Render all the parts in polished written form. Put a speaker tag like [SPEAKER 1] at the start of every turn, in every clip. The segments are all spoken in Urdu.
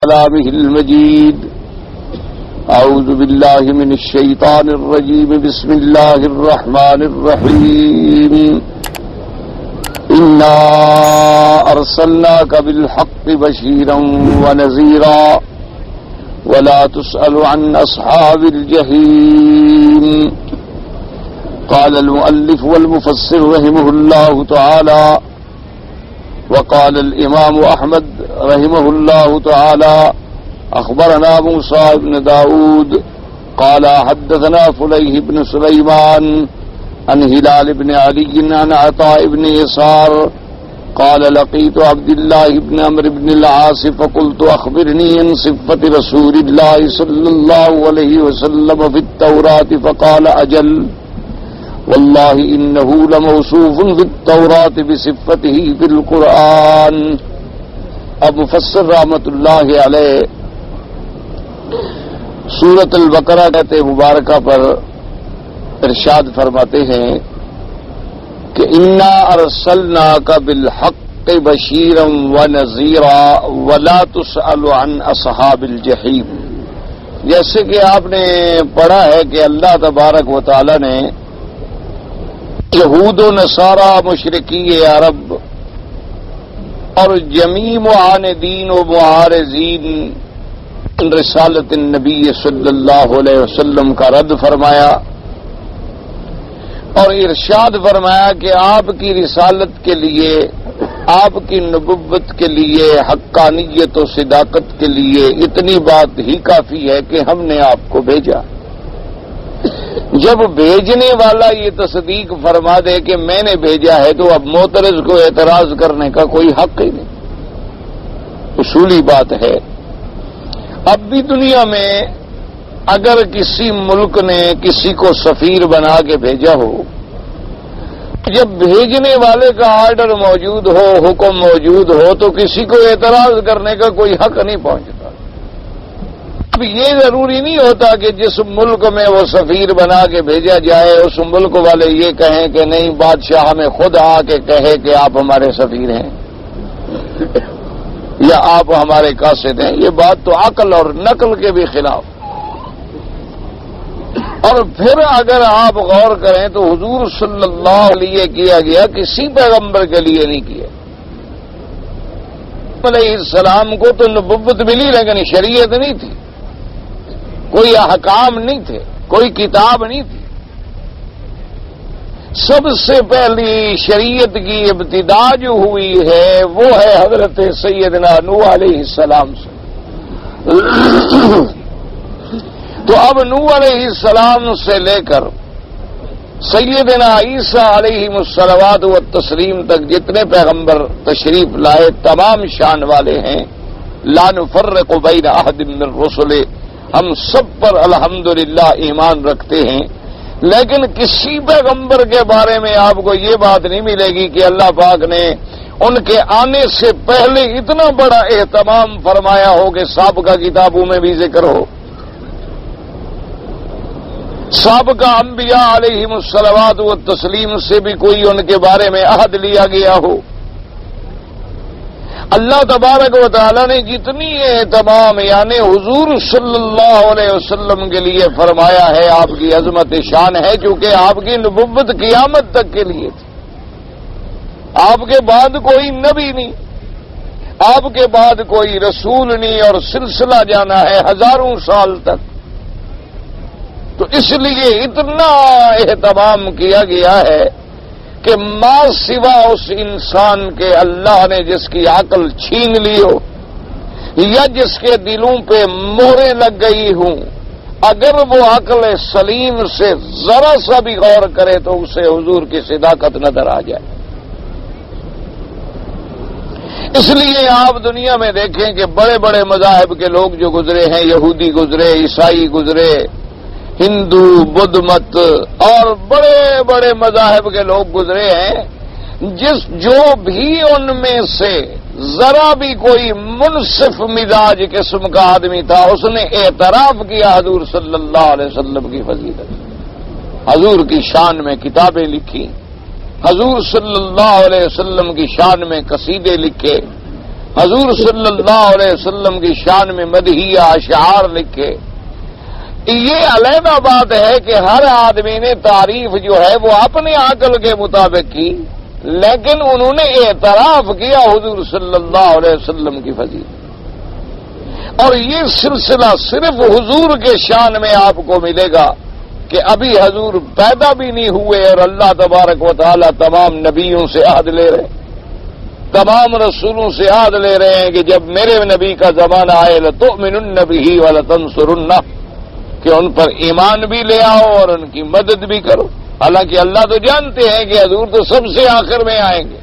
[SPEAKER 1] كلامه المجيد. أعوذ بالله من الشيطان الرجيم. بسم الله الرحمن الرحيم. إنا أرسلناك بالحق بشيرا ونذيرا ولا تسأل عن أصحاب الجحيم. قال المؤلف والمفسر رحمه الله تعالى. وقال الإمام أحمد رحمه الله تعالى: أخبرنا موسى بن داود قال حدثنا فليح بن سليمان عن هلال بن علي عن عطاء بن يسار قال: لقيت عبد الله بن عمرو بن العاص فقلت: أخبرني عن صفة رسول الله صلى الله عليه وسلم في التوراة. فقال: أجل والله إنه لموصوف في التوراة بصفته في القرآن. اب مفسر رحمت اللہ علیہ سورۃ البقرہ کہتے مبارکہ پر ارشاد فرماتے ہیں کہ انا ارسلناک بالحق بشیرا ونذیرا ولا تسأل عن اصحاب الجحیم. جیسے کہ آپ نے پڑھا ہے کہ اللہ تبارک و تعالی نے یہود و نصارہ مشرکی عرب اور جمیع معاندین و معارضین رسالت النبی صلی اللہ علیہ وسلم کا رد فرمایا اور ارشاد فرمایا کہ آپ کی رسالت کے لیے، آپ کی نبوت کے لیے، حقانیت و صداقت کے لیے اتنی بات ہی کافی ہے کہ ہم نے آپ کو بھیجا. جب بھیجنے والا یہ تصدیق فرما دے کہ میں نے بھیجا ہے تو اب معترض کو اعتراض کرنے کا کوئی حق ہی نہیں. اصولی بات ہے. اب بھی دنیا میں اگر کسی ملک نے کسی کو سفیر بنا کے بھیجا ہو، جب بھیجنے والے کا آرڈر موجود ہو، حکم موجود ہو، تو کسی کو اعتراض کرنے کا کوئی حق نہیں پہنچتا. اب یہ ضروری نہیں ہوتا کہ جس ملک میں وہ سفیر بنا کے بھیجا جائے اس ملک والے یہ کہیں کہ نہیں، بادشاہ ہمیں خود آ کے کہے کہ آپ ہمارے سفیر ہیں یا آپ ہمارے قاصد ہیں. یہ بات تو عقل اور نقل کے بھی خلاف. اور پھر اگر آپ غور کریں تو حضور صلی اللہ علیہ کیا گیا، کسی پیغمبر کے لیے نہیں کیا. علیہ السلام کو تو نبوت ملی لیکن شریعت نہیں تھی، کوئی احکام نہیں تھے، کوئی کتاب نہیں تھی. سب سے پہلی شریعت کی ابتدا جو ہوئی ہے وہ ہے حضرت سیدنا نوح علیہ السلام سے. تو اب نوح علیہ السلام سے لے کر سیدنا عیسیٰ علیہ الصلوات والتسلیم تک جتنے پیغمبر تشریف لائے تمام شان والے ہیں. لا نفرق بین احد من الرسل، ہم سب پر الحمدللہ ایمان رکھتے ہیں. لیکن کسی پیغمبر کے بارے میں آپ کو یہ بات نہیں ملے گی کہ اللہ پاک نے ان کے آنے سے پہلے اتنا بڑا اہتمام فرمایا ہو کہ سابقہ کتابوں میں بھی ذکر ہو، سابقہ انبیاء علیہم الصلوات والتسلیم سے بھی کوئی ان کے بارے میں عہد لیا گیا ہو. اللہ تبارک و تعالی نے جتنی اہتمام یعنی حضور صلی اللہ علیہ وسلم کے لیے فرمایا ہے، آپ کی عظمت شان ہے چونکہ آپ کی نبوت قیامت تک کے لیے تھی. آپ کے بعد کوئی نبی نہیں، آپ کے بعد کوئی رسول نہیں، اور سلسلہ جانا ہے ہزاروں سال تک. تو اس لیے اتنا اہتمام کیا گیا ہے کہ ما سوا اس انسان کے اللہ نے جس کی عقل چھین لی ہو یا جس کے دلوں پہ مہریں لگ گئی ہوں، اگر وہ عقل سلیم سے ذرا سا بھی غور کرے تو اسے حضور کی صداقت نظر آ جائے. اس لیے آپ دنیا میں دیکھیں کہ بڑے بڑے مذاہب کے لوگ جو گزرے ہیں، یہودی گزرے، عیسائی گزرے، ہندو، بدھ مت اور بڑے بڑے مذاہب کے لوگ گزرے ہیں، جو بھی ان میں سے ذرا بھی کوئی منصف مزاج قسم کا آدمی تھا اس نے اعتراف کیا حضور صلی اللہ علیہ وسلم کی فضیلت، حضور کی شان میں کتابیں لکھی، حضور صلی اللہ علیہ وسلم کی شان میں قصیدے لکھے، حضور صلی اللہ علیہ وسلم کی شان میں مدحیہ اشعار لکھے. یہ علیحدہ بات ہے کہ ہر آدمی نے تعریف جو ہے وہ اپنے عقل کے مطابق کی، لیکن انہوں نے اعتراف کیا حضور صلی اللہ علیہ وسلم کی فضیلت. اور یہ سلسلہ صرف حضور کے شان میں آپ کو ملے گا کہ ابھی حضور پیدا بھی نہیں ہوئے اور اللہ تبارک و تعالی تمام نبیوں سے عہد لے رہے، تمام رسولوں سے عہد لے رہے ہیں کہ جب میرے نبی کا زمانہ آئے لتؤمنن بہ ولتنصرنہ، کہ ان پر ایمان بھی لے آؤ اور ان کی مدد بھی کرو. حالانکہ اللہ تو جانتے ہیں کہ حضور تو سب سے آخر میں آئیں گے،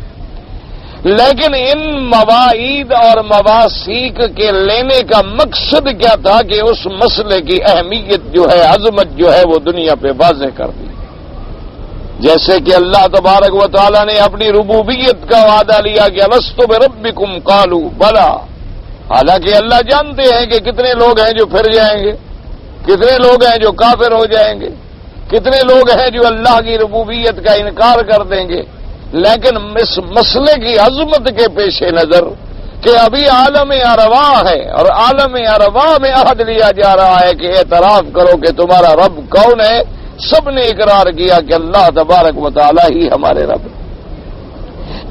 [SPEAKER 1] لیکن ان مواعید اور مواثیق کے لینے کا مقصد کیا تھا کہ اس مسئلے کی اہمیت جو ہے، عظمت جو ہے وہ دنیا پہ واضح کر دی. جیسے کہ اللہ تبارک و تعالی نے اپنی ربوبیت کا وعدہ لیا کہ الست بربکم قالوا بلا. حالانکہ اللہ جانتے ہیں کہ کتنے لوگ ہیں جو پھر جائیں گے، کتنے لوگ ہیں جو کافر ہو جائیں گے، کتنے لوگ ہیں جو اللہ کی ربوبیت کا انکار کر دیں گے. لیکن اس مسئلے کی عظمت کے پیش نظر کہ ابھی عالم ارواح ہے اور عالم ارواح میں عہد لیا جا رہا ہے کہ اعتراف کرو کہ تمہارا رب کون ہے، سب نے اقرار کیا کہ اللہ تبارک و تعالی ہی ہمارے رب.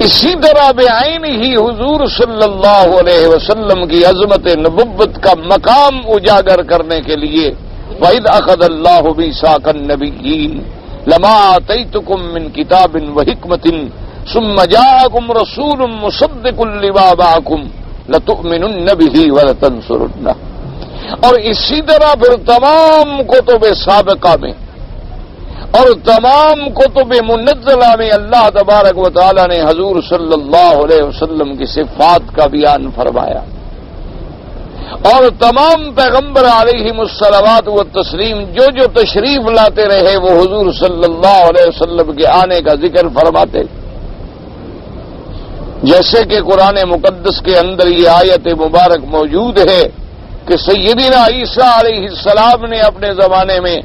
[SPEAKER 1] اسی طرح بعین ہی حضور صلی اللہ علیہ وسلم کی عظمت نبوت کا مقام اجاگر کرنے کے لیے وَإِذْ أَخَذَ اللَّهُ مِيثَاقَ النَّبِيِّينَ لَمَا آتَيْتُكُم مِّن كِتَابٍ وَحِكْمَةٍ ثُمَّ جَاءَكُمْ رَسُولٌ مُّصَدِّقٌ لِّمَا مَعَكُمْ لَتُؤْمِنُنَّ بِهِ وَلَتَنصُرُنَّهُ. اور اسی طرح پھر تمام کتب سابقہ میں اور تمام کتب منزلہ میں اللہ تبارک و تعالی نے حضور صلی اللہ علیہ وسلم کی صفات کا بیان فرمایا. اور تمام پیغمبر علیہم الصلوات والتسلیم جو تشریف لاتے رہے وہ حضور صلی اللہ علیہ وسلم کے آنے کا ذکر فرماتے. جیسے کہ قرآن مقدس کے اندر یہ آیت مبارک موجود ہے کہ سیدنا عیسیٰ علیہ السلام نے اپنے زمانے میں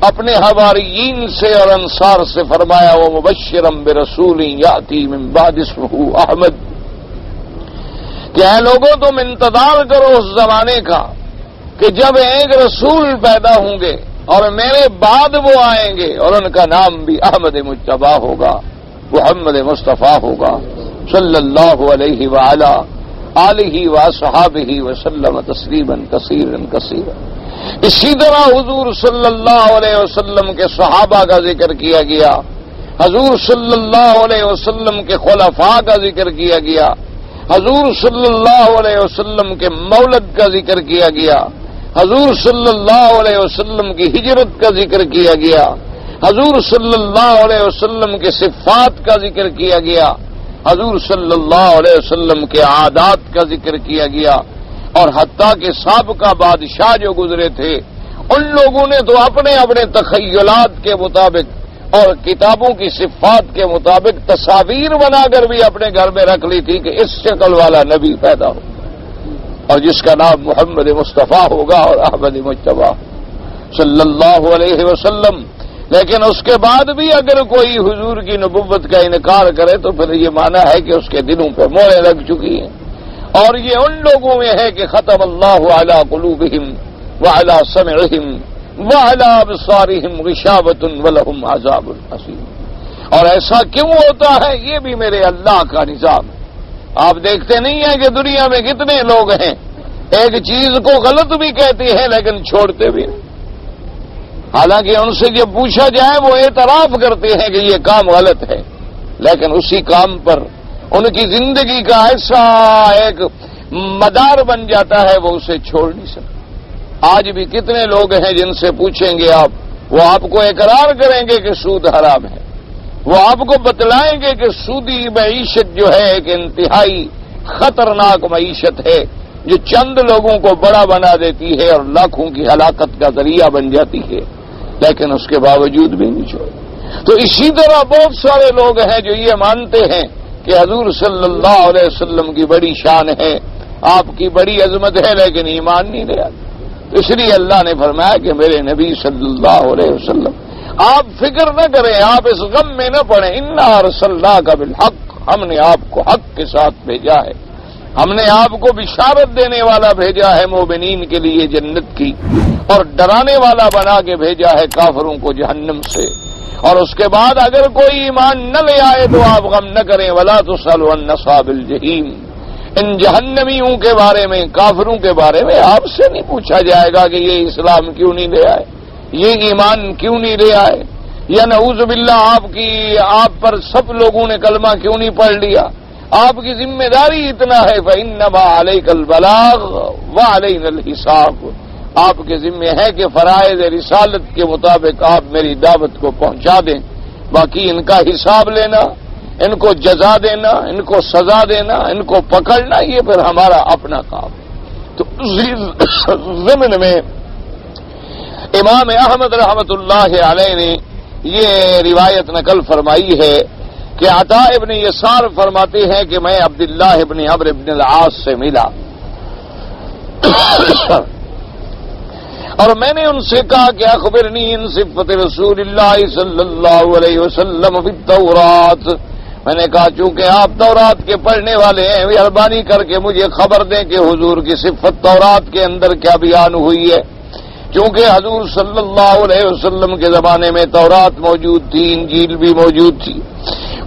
[SPEAKER 1] اپنے حواریین سے اور انصار سے فرمایا وَمُبَشِّرًا بِرَسُولٍ يَأْتِي مِن بَعْدِ اسْمُهُ احمد، کہ اے لوگوں تم انتظار کرو اس زمانے کا کہ جب ایک رسول پیدا ہوں گے اور میرے بعد وہ آئیں گے اور ان کا نام بھی احمد مجتبی ہوگا، محمد مصطفیٰ ہوگا صلی اللہ علیہ وعلی آلہ واصحابہ وسلم تسلیما کثیرا کثیرا. اسی طرح حضور صلی اللہ علیہ وسلم کے صحابہ کا ذکر کیا گیا، حضور صلی اللہ علیہ وسلم کے خلفاء کا ذکر کیا گیا، حضور صلی اللہ علیہ وسلم کے مولد کا ذکر کیا گیا، حضور صلی اللہ علیہ وسلم کی ہجرت کا ذکر کیا گیا، حضور صلی اللہ علیہ وسلم کے صفات کا ذکر کیا گیا، حضور صلی اللہ علیہ وسلم کے عادات کا ذکر کیا گیا. اور حتیٰ کہ سابقہ بادشاہ جو گزرے تھے ان لوگوں نے تو اپنے اپنے تخیلات کے مطابق اور کتابوں کی صفات کے مطابق تصاویر بنا کر بھی اپنے گھر میں رکھ لی تھی کہ اس شکل والا نبی پیدا ہو اور جس کا نام محمد مصطفیٰ ہوگا اور احمد مجتبی صلی اللہ علیہ وسلم. لیکن اس کے بعد بھی اگر کوئی حضور کی نبوت کا انکار کرے تو پھر یہ مانا ہے کہ اس کے دلوں پہ مہریں لگ چکی ہیں. اور یہ ان لوگوں میں ہے کہ ختم اللہ علی قلوبہم وعلی سمعہم وعلی ابصارہم غشاوۃ ولہم عذاب عظیم. اور ایسا کیوں ہوتا ہے؟ یہ بھی میرے اللہ کا نظام ہے. آپ دیکھتے نہیں ہیں کہ دنیا میں کتنے لوگ ہیں ایک چیز کو غلط بھی کہتے ہیں لیکن چھوڑتے بھی نہیں. حالانکہ ان سے جب پوچھا جائے وہ اعتراف کرتے ہیں کہ یہ کام غلط ہے، لیکن اسی کام پر ان کی زندگی کا ایسا ایک مدار بن جاتا ہے وہ اسے چھوڑ نہیں سکتے. آج بھی کتنے لوگ ہیں جن سے پوچھیں گے آپ، وہ آپ کو اقرار کریں گے کہ سود حرام ہے، وہ آپ کو بتلائیں گے کہ سودی معیشت جو ہے ایک انتہائی خطرناک معیشت ہے جو چند لوگوں کو بڑا بنا دیتی ہے اور لاکھوں کی ہلاکت کا ذریعہ بن جاتی ہے، لیکن اس کے باوجود بھی نہیں چھوڑے. تو اسی طرح بہت سارے لوگ ہیں جو یہ مانتے ہیں کہ حضور صلی اللہ علیہ وسلم کی بڑی شان ہے، آپ کی بڑی عظمت ہے، لیکن ایمان نہیں لے آتے. اس لیے اللہ نے فرمایا کہ میرے نبی صلی اللہ علیہ وسلم آپ فکر نہ کریں، آپ اس غم میں نہ پڑیں. انا ارسلناک بالحق، ہم نے آپ کو حق کے ساتھ بھیجا ہے. ہم نے آپ کو بشارت دینے والا بھیجا ہے مومنین کے لیے جنت کی، اور ڈرانے والا بنا کے بھیجا ہے کافروں کو جہنم سے۔ اور اس کے بعد اگر کوئی ایمان نہ لے آئے تو آپ غم نہ کریں، ولا تسألوا عن اصحاب الجحیم، ان جہنمیوں کے بارے میں، کافروں کے بارے میں آپ سے نہیں پوچھا جائے گا کہ یہ اسلام کیوں نہیں لے آئے، یہ ایمان کیوں نہیں لے آئے، یا نعوذ باللہ آپ پر سب لوگوں نے کلمہ کیوں نہیں پڑھ لیا۔ آپ کی ذمہ داری اتنا ہے فإنما علیک البلاغ وعلینا الحساب، آپ کے ذمہ ہے کہ فرائض رسالت کے مطابق آپ میری دعوت کو پہنچا دیں، باقی ان کا حساب لینا، ان کو جزا دینا، ان کو سزا دینا، ان کو پکڑنا، یہ پھر ہمارا اپنا کام۔ تو اسی ضمن میں امام احمد رحمت اللہ علیہ نے یہ روایت نقل فرمائی ہے کہ عطاء ابن یسار فرماتے ہیں کہ میں عبداللہ ابن عمرو ابن العاص سے ملا اور میں نے ان سے کہا کہ اخبرنی ان صفت رسول اللہ صلی اللہ علیہ وسلم فی التورات، میں نے کہا چونکہ آپ تورات کے پڑھنے والے ہیں، مہربانی کر کے مجھے خبر دیں کہ حضور کی صفت تورات کے اندر کیا بیان ہوئی ہے، چونکہ حضور صلی اللہ علیہ وسلم کے زمانے میں تورات موجود تھی، انجیل بھی موجود تھی۔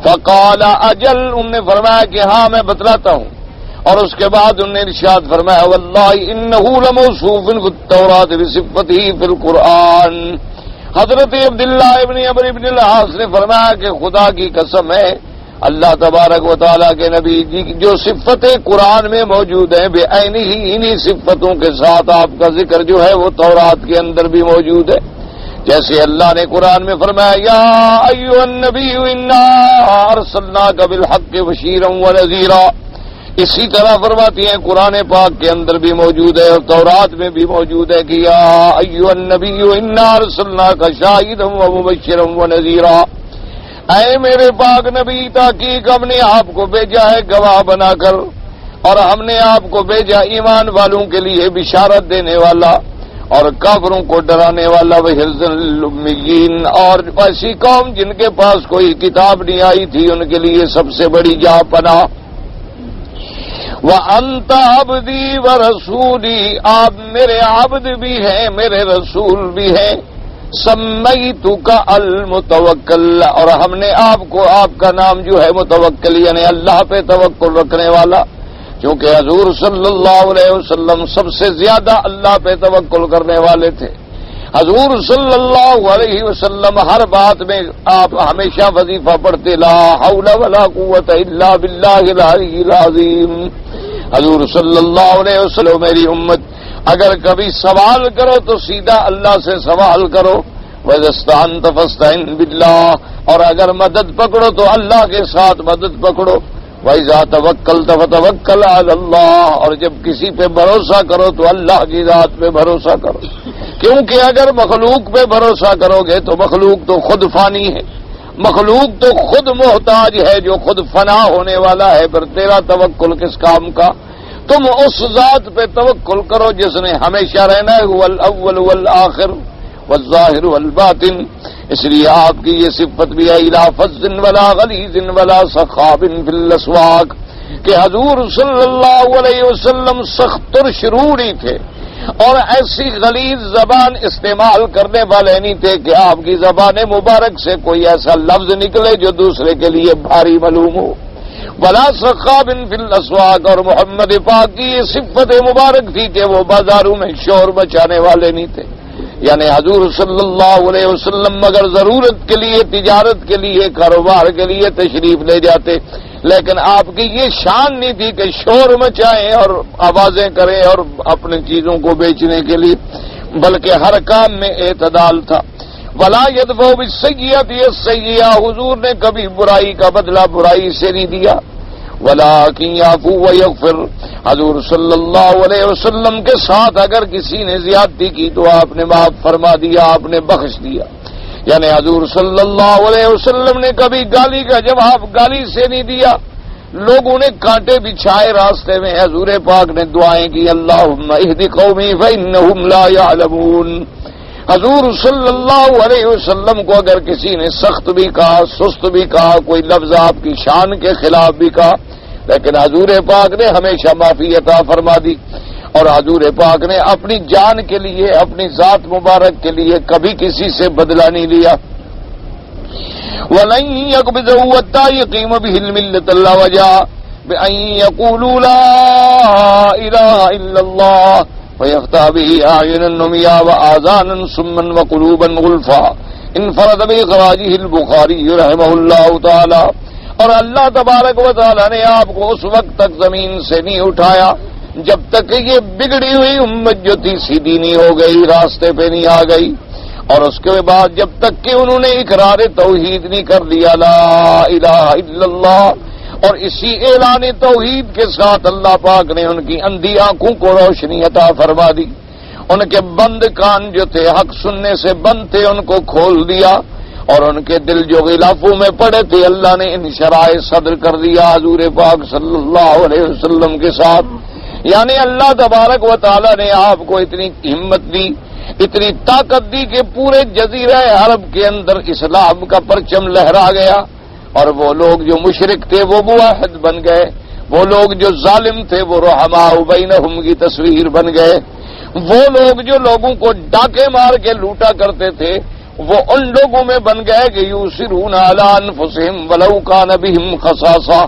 [SPEAKER 1] فقال اجل، انہوں نے فرمایا کہ ہاں میں بتلاتا ہوں، اور اس کے بعد انہوں نے ارشاد فرمایا واللہ انہ لموصوف فی التوراۃ بصفته فی القرآن۔ حضرت عبداللہ ابن عمرو ابن العاص نے فرمایا کہ خدا کی قسم ہے، اللہ تبارک و تعالیٰ کے نبی جی کی جو صفتیں قرآن میں موجود ہیں بے عینی ہی انہی صفتوں کے ساتھ آپ کا ذکر جو ہے وہ تورات کے اندر بھی موجود ہے، جیسے اللہ نے قرآن میں فرمایا یا ایھا النبی انا ارسلناک بالحق بشیرا ونذیرا، اسی طرح فرماتی ہیں قرآن پاک کے اندر بھی موجود ہے اور تورات میں بھی موجود ہے کہ یا ایھا النبی انا ارسلناک شاہدا ومبشرا ونذیرا، اے میرے پاک نبی تحقیق ہم نے آپ کو بھیجا ہے گواہ بنا کر، اور ہم نے آپ کو بھیجا ایمان والوں کے لیے بشارت دینے والا اور کافروں کو ڈرانے والا، وحرزا للأمیین، اور ایسی قوم جن کے پاس کوئی کتاب نہیں آئی تھی ان کے لیے سب سے بڑی جا پناہ۔ وَأَنْتَ عَبْدِي وَرَسُولِي، آپ میرے عبد بھی ہیں میرے رسول بھی ہیں، سمیتک المتوکل، اور ہم نے آپ کا نام جو ہے متوکل یعنی اللہ پہ توکل رکھنے والا، چونکہ حضور صلی اللہ علیہ وسلم سب سے زیادہ اللہ پہ توکل کرنے والے تھے۔ حضور صلی اللہ علیہ وسلم ہر بات میں آپ ہمیشہ وظیفہ پڑھتے لا حول ولا قوت الا باللہ العلی العظیم۔ حضور صلی اللہ علیہ وسلم میری امت اگر کبھی سوال کرو تو سیدھا اللہ سے سوال کرو، وَإِذَا اسْتَعَنْتَ فَاسْتَعِنْ بِاللَّهِ، اور اگر مدد پکڑو تو اللہ کے ساتھ مدد پکڑو، وَإِذَا تَوَكَّلْتَ فَتَوَكَّلْ عَلَى اللَّهِ، اور جب کسی پہ بھروسہ کرو تو اللہ کی ذات پہ بھروسہ کرو، کیونکہ اگر مخلوق پہ بھروسہ کرو گے تو مخلوق تو خود فانی ہے، مخلوق تو خود محتاج ہے جو خود فنا ہونے والا ہے، پھر تیرا توکل کس کام کا؟ تم اس ذات پہ توکل کرو جس نے ہمیشہ رہنا ہے، هو الاول والآخر والظاہر والباطن، اس لیے آپ کی یہ صفت بھی ہے لا فظ ولا غلیظ ولا سخاب فی الاسواق، کہ حضور صلی اللہ علیہ وسلم سخت ترشروڑی تھے اور ایسی غلیظ زبان استعمال کرنے والے نہیں تھے کہ آپ کی زبان مبارک سے کوئی ایسا لفظ نکلے جو دوسرے کے لیے بھاری معلوم ہو، ولا سخاب فی الاسواق، اور محمد پاک کی یہ صفت مبارک تھی کہ وہ بازاروں میں شور مچانے والے نہیں تھے، یعنی حضور صلی اللہ علیہ وسلم اگر ضرورت کے لیے، تجارت کے لیے، کاروبار کے لیے تشریف لے جاتے، لیکن آپ کی یہ شان نہیں تھی کہ شور مچائیں اور آوازیں کریں اور اپنی چیزوں کو بیچنے کے لیے، بلکہ ہر کام میں اعتدال تھا۔ وَلَا يَدْفَعُ بِالسَّيِّئَةِ السَّيِّئَةَ، حضور نے کبھی برائی کا بدلہ برائی سے نہیں دیا، وَلَٰكِن يَعْفُو وَيَغْفِرُ، حضور صلی اللہ علیہ وسلم کے ساتھ اگر کسی نے زیادتی کی تو آپ نے معاف فرما دیا، آپ نے بخش دیا، یعنی حضور صلی اللہ علیہ وسلم نے کبھی گالی کا جواب گالی سے نہیں دیا۔ لوگوں نے کانٹے بچھائے راستے میں، حضور پاک نے دعائیں کی اللہم اہد قومی فإنہم لا یعلمون۔ حضور صلی اللہ علیہ وسلم کو اگر کسی نے سخت بھی کہا، سست بھی کہا، کوئی لفظ آپ کی شان کے خلاف بھی کہا لیکن حضور پاک نے ہمیشہ معافی عطا فرما دی، اور حضور پاک نے اپنی جان کے لیے، اپنی ذات مبارک کے لیے کبھی کسی سے بدلہ نہیں لیا۔ وَلَن يَقْبِضَهُ حَتَّى يُقِيمَ بِهِ الْمِلَّةَ إِلَّا وَجَاءَ بِأَن يَقُولُوا لَا إِلَٰهَ إِلَّا اللَّهُ وَيَفْتَحَ بِهِ أَعْيُنًا عُمْيًا وَآذَانًا صُمًّا وَقُلُوبًا غُلْفًا انفرد بِإِخْرَاجِهِ البخاری رحمہ اللہ تعالی۔ اور اللہ تبارک و تعالی نے آپ کو اس وقت تک زمین سے نہیں اٹھایا جب تک یہ بگڑی ہوئی امت جو تھی سیدھی نہیں ہو گئی، راستے پہ نہیں آ گئی، اور اس کے بعد جب تک کہ انہوں نے اقرار توحید نہیں کر دیا لا الہ الا اللہ، اور اسی اعلان توحید کے ساتھ اللہ پاک نے ان کی اندھی آنکھوں کو روشنی عطا فرما دی، ان کے بند کان جو تھے حق سننے سے بند تھے ان کو کھول دیا، اور ان کے دل جو غلافوں میں پڑے تھے اللہ نے انشراح صدر کر دیا حضور پاک صلی اللہ علیہ وسلم کے ساتھ۔ یعنی اللہ تبارک و تعالی نے آپ کو اتنی ہمت دی، اتنی طاقت دی کہ پورے جزیرہ عرب کے اندر اسلام کا پرچم لہرا گیا، اور وہ لوگ جو مشرک تھے وہ موحد بن گئے، وہ لوگ جو ظالم تھے وہ رحماء بینہم کی تصویر بن گئے، وہ لوگ جو لوگوں کو ڈاکے مار کے لوٹا کرتے تھے وہ ان لوگوں میں بن گئے کہ یؤثرون علی انفسہم ولو کان بہم خصاصہ،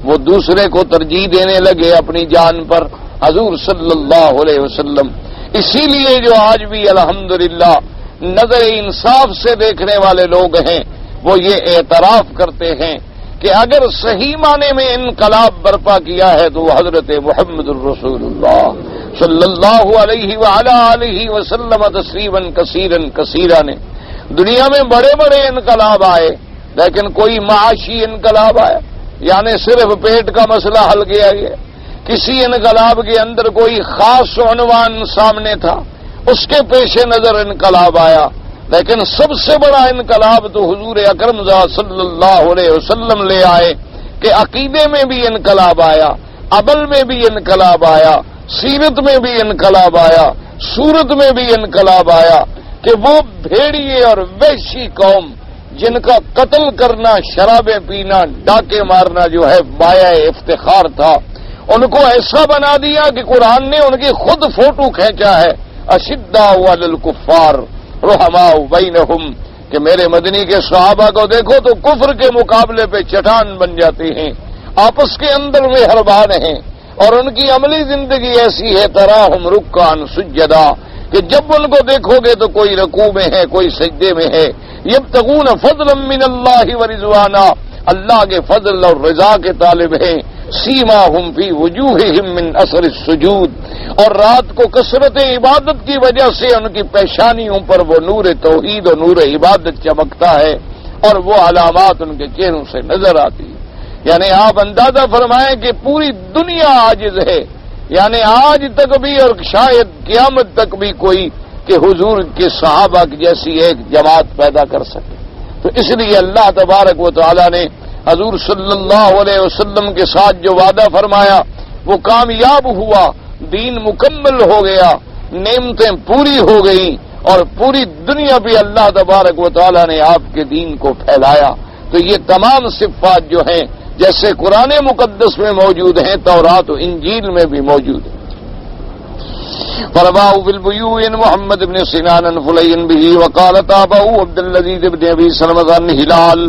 [SPEAKER 1] وہ دوسرے کو ترجیح دینے لگے اپنی جان پر حضور صلی اللہ علیہ وسلم۔ اسی لیے جو آج بھی الحمدللہ نظر انصاف سے دیکھنے والے لوگ ہیں وہ یہ اعتراف کرتے ہیں کہ اگر صحیح معنی میں انقلاب برپا کیا ہے تو وہ حضرت محمد الرسول اللہ صلی اللہ علیہ وعلی آلہ وسلم تسلیما کثیرا کثیرا نے۔ دنیا میں بڑے بڑے انقلاب آئے لیکن کوئی معاشی انقلاب آیا، یعنی صرف پیٹ کا مسئلہ حل کیا گیا۔ کسی انقلاب کے اندر کوئی خاص عنوان سامنے تھا، اس کے پیش نظر انقلاب آیا، لیکن سب سے بڑا انقلاب تو حضور اکرم صلی اللہ علیہ وسلم لے آئے کہ عقیدے میں بھی انقلاب آیا، عمل میں بھی انقلاب آیا، سیرت میں بھی انقلاب آیا، صورت میں بھی انقلاب آیا، کہ وہ بھیڑیے اور وحشی قوم جن کا قتل کرنا، شرابیں پینا، ڈاکے مارنا جو ہے بایا افتخار تھا، ان کو ایسا بنا دیا کہ قرآن نے ان کی خود فوٹو کھینچا ہے، اشداء علی الکفار رحماء بینہم، کہ میرے مدنی کے صحابہ کو دیکھو تو کفر کے مقابلے پہ چٹان بن جاتے ہیں، آپس کے اندر مہربان ہیں، اور ان کی عملی زندگی ایسی ہے تراہم رکعا سجدا، کہ جب ان کو دیکھو گے تو کوئی رکوع میں ہے، کوئی سجدے میں ہے، یبتغون فضلا من اللہ ورضوانا، اللہ کے فضل اور رضا کے طالب ہیں، سیماہم فی وجوہہم من اثر السجود، اور رات کو کثرت عبادت کی وجہ سے ان کی پیشانیوں پر وہ نور توحید اور نور عبادت چمکتا ہے، اور وہ علامات ان کے چہروں سے نظر آتی ہے۔ یعنی آپ اندازہ فرمائیں کہ پوری دنیا عاجز ہے، یعنی آج تک بھی اور شاید قیامت تک بھی کوئی کہ حضور کے صحابہ کی جیسی ایک جماعت پیدا کر سکے۔ تو اس لیے اللہ تبارک و تعالی نے حضور صلی اللہ علیہ وسلم کے ساتھ جو وعدہ فرمایا وہ کامیاب ہوا، دین مکمل ہو گیا، نعمتیں پوری ہو گئیں، اور پوری دنیا پہ اللہ تبارک و تعالی نے آپ کے دین کو پھیلایا۔ تو یہ تمام صفات جو ہیں جیسے قرآن مقدس میں موجود ہیں تورات و انجیل میں بھی موجود ہیں۔ فرواہ فی البیوع محمد بن سنان فلی به وقال تابعه عبد العزیز بن ابی سلمۃ عن ہلال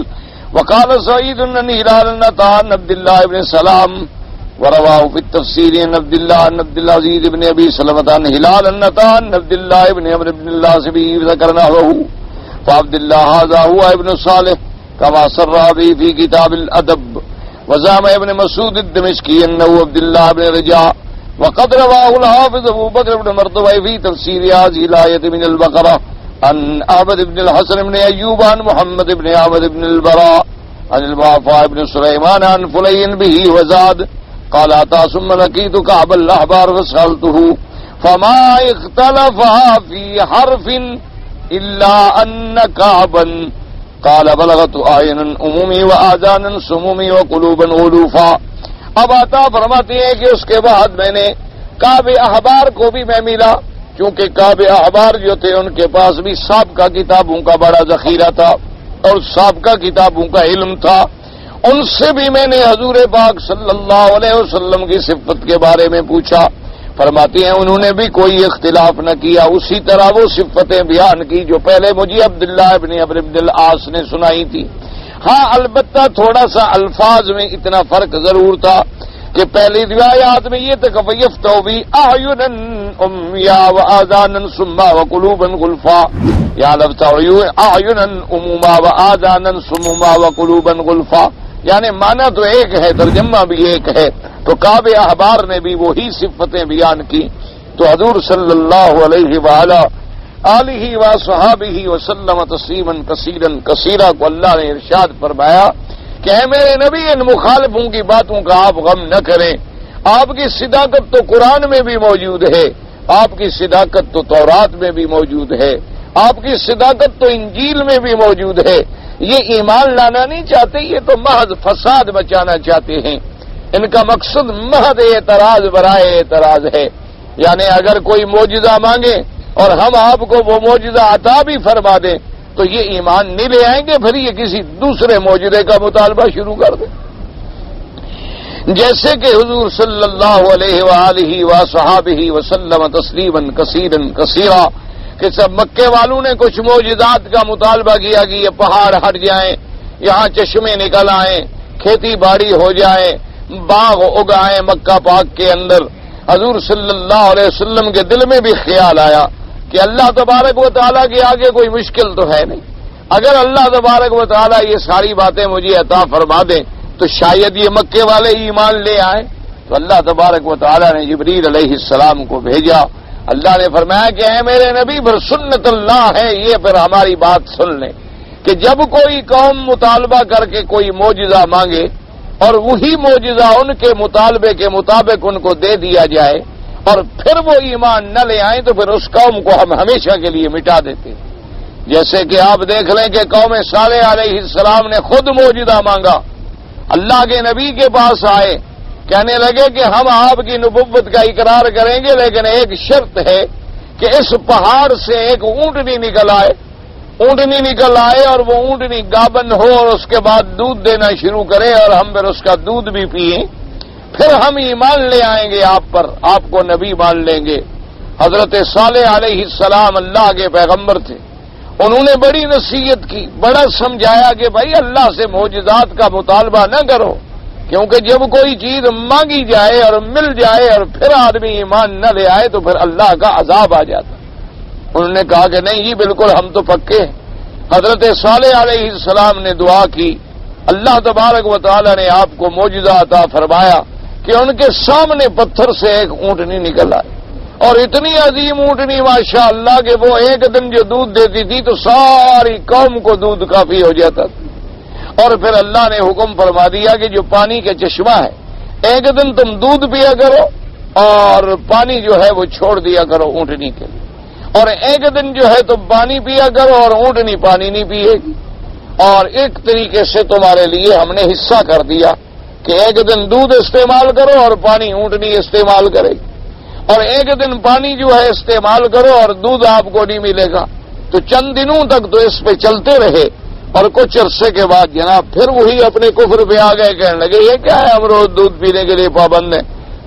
[SPEAKER 1] وقال سعید عن ہلال عن عبد الله بن سلام ورواه في التفسير عن عبد الله عن عبد العزيز بن ابي سلمة عن هلال عن عبد الله بن عمرو بن العاص به ذكرنا له فعبد الله هذا هو ابن صالح كما سرى به في كتاب الادب وزعم ابن مسعود الدمشقي انه عبد الله بن رجاء وقد رواه الحافظ ابو بكر بن مرتضى في تفسير هذه الايه من البقره عن احمد بن الحسن بن ايوب عن محمد بن عبد بن البراء عن المعافى بن سليمان عن فلي به وزاد قال اتى ثم لقيت كعب الاحبار فسالته فما اختلفا في حرف الا ان كعبا قال بلغت اعینا عمومی واذانا سمومی وقلوبا غلوفا۔ اب عطا فرماتے ہیں کہ اس کے بعد میں نے کعب احبار کو بھی میں ملا، چونکہ کعب احبار جو تھے ان کے پاس بھی سابقہ کتابوں کا بڑا ذخیرہ تھا اور سابقہ کتابوں کا علم تھا، ان سے بھی میں نے حضور پاک صلی اللہ علیہ وسلم کی صفت کے بارے میں پوچھا. فرماتی ہیں انہوں نے بھی کوئی اختلاف نہ کیا، اسی طرح وہ صفتیں بیان کی جو پہلے مجھے عبداللہ ابن عمرو بن العاص نے سنائی تھی. ہاں البتہ تھوڑا سا الفاظ میں اتنا فرق ضرور تھا کہ پہلی روایات میں یہ تھا کہ یفتوی اعینا امیا واذانا صما وقلوبا غلفا، یا لفظ اعینا عموما واذانا صما وقلوبا غلفا، یعنی معنی تو ایک ہے، ترجمہ بھی ایک ہے. تو کعب احبار نے بھی وہی صفتیں بیان کی. تو حضور صلی اللہ علیہ وآلہ آلہ وصحابہ وسلم تسلیما کثیرا کثیرا کو اللہ نے ارشاد فرمایا کہ اے میرے نبی ان مخالفوں کی باتوں کا آپ غم نہ کریں. آپ کی صداقت تو قرآن میں بھی موجود ہے، آپ کی صداقت تو تورات میں بھی موجود ہے، آپ کی صداقت تو انجیل میں بھی موجود ہے. یہ ایمان لانا نہیں چاہتے، یہ تو محض فساد بچانا چاہتے ہیں. ان کا مقصد محض اعتراض برائے اعتراض ہے. یعنی اگر کوئی معجزہ مانگے اور ہم آپ کو وہ معجزہ عطا بھی فرما دیں تو یہ ایمان نہیں لے آئیں گے، پھر یہ کسی دوسرے معجزے کا مطالبہ شروع کر دیں. جیسے کہ حضور صلی اللہ علیہ وآلہ وصحابہ وسلم تسلیما کثیرا کثیرا کہ سب مکے والوں نے کچھ معجزات کا مطالبہ کیا کہ یہ پہاڑ ہٹ جائیں، یہاں چشمے نکل آئیں، کھیتی باڑی ہو جائے، باغ اگائیں مکہ پاک کے اندر. حضور صلی اللہ علیہ وسلم کے دل میں بھی خیال آیا کہ اللہ تبارک و تعالیٰ کے آگے کوئی مشکل تو ہے نہیں. اگر اللہ تبارک و تعالیٰ یہ ساری باتیں مجھے عطا فرما دیں تو شاید یہ مکے والے ایمان لے آئیں. تو اللہ تبارک و تعالیٰ نے جبریل علیہ السلام کو بھیجا. اللہ نے فرمایا کہ اے میرے نبی پر سنت اللہ ہے، یہ پھر ہماری بات سن لیں کہ جب کوئی قوم مطالبہ کر کے کوئی معجزہ مانگے اور وہی معجزہ ان کے مطالبے کے مطابق ان کو دے دیا جائے اور پھر وہ ایمان نہ لے آئیں تو پھر اس قوم کو ہم ہمیشہ کے لیے مٹا دیتے. جیسے کہ آپ دیکھ لیں کہ قوم صالح علیہ السلام نے خود معجزہ مانگا، اللہ کے نبی کے پاس آئے، کہنے لگے کہ ہم آپ کی نبوت کا اقرار کریں گے لیکن ایک شرط ہے کہ اس پہاڑ سے ایک اونٹنی نکل آئے، اونٹنی نکل آئے اور وہ اونٹنی گابن ہو اور اس کے بعد دودھ دینا شروع کرے اور ہم پھر اس کا دودھ بھی پئیں، پھر ہم ایمان لے آئیں گے آپ پر، آپ کو نبی مان لیں گے. حضرت صالح علیہ السلام اللہ کے پیغمبر تھے، انہوں نے بڑی نصیحت کی، بڑا سمجھایا کہ بھائی اللہ سے معجزات کا مطالبہ نہ کرو، کیونکہ جب کوئی چیز مانگی جائے اور مل جائے اور پھر آدمی ایمان نہ لے آئے تو پھر اللہ کا عذاب آ جاتا. انہوں نے کہا کہ نہیں، یہ بالکل ہم تو پکے ہیں. حضرت صالح علیہ السلام نے دعا کی، اللہ تبارک و تعالی نے آپ کو معجزہ عطا فرمایا کہ ان کے سامنے پتھر سے ایک اونٹنی نکل آئی، اور اتنی عظیم اونٹنی ماشاء اللہ کہ وہ ایک دن جو دودھ دیتی تھی تو ساری قوم کو دودھ کافی ہو جاتا تھا. اور پھر اللہ نے حکم فرما دیا کہ جو پانی کا چشمہ ہے ایک دن تم دودھ پیا کرو اور پانی جو ہے وہ چھوڑ دیا کرو اونٹنی کے لیے، اور ایک دن جو ہے تم پانی پیا کرو اور اونٹنی پانی نہیں پیے گی. اور ایک طریقے سے تمہارے لیے ہم نے حصہ کر دیا کہ ایک دن دودھ استعمال کرو اور پانی اونٹنی استعمال کرے گی، اور ایک دن پانی جو ہے استعمال کرو اور دودھ آپ کو نہیں ملے گا. تو چند دنوں تک تو اس پہ چلتے رہے اور کچھ عرصے کے بعد جناب پھر وہی اپنے کفر پہ آ گئے، کہنے لگے یہ کیا ہے، ہم روز دودھ پینے کے لیے پابند ہیں،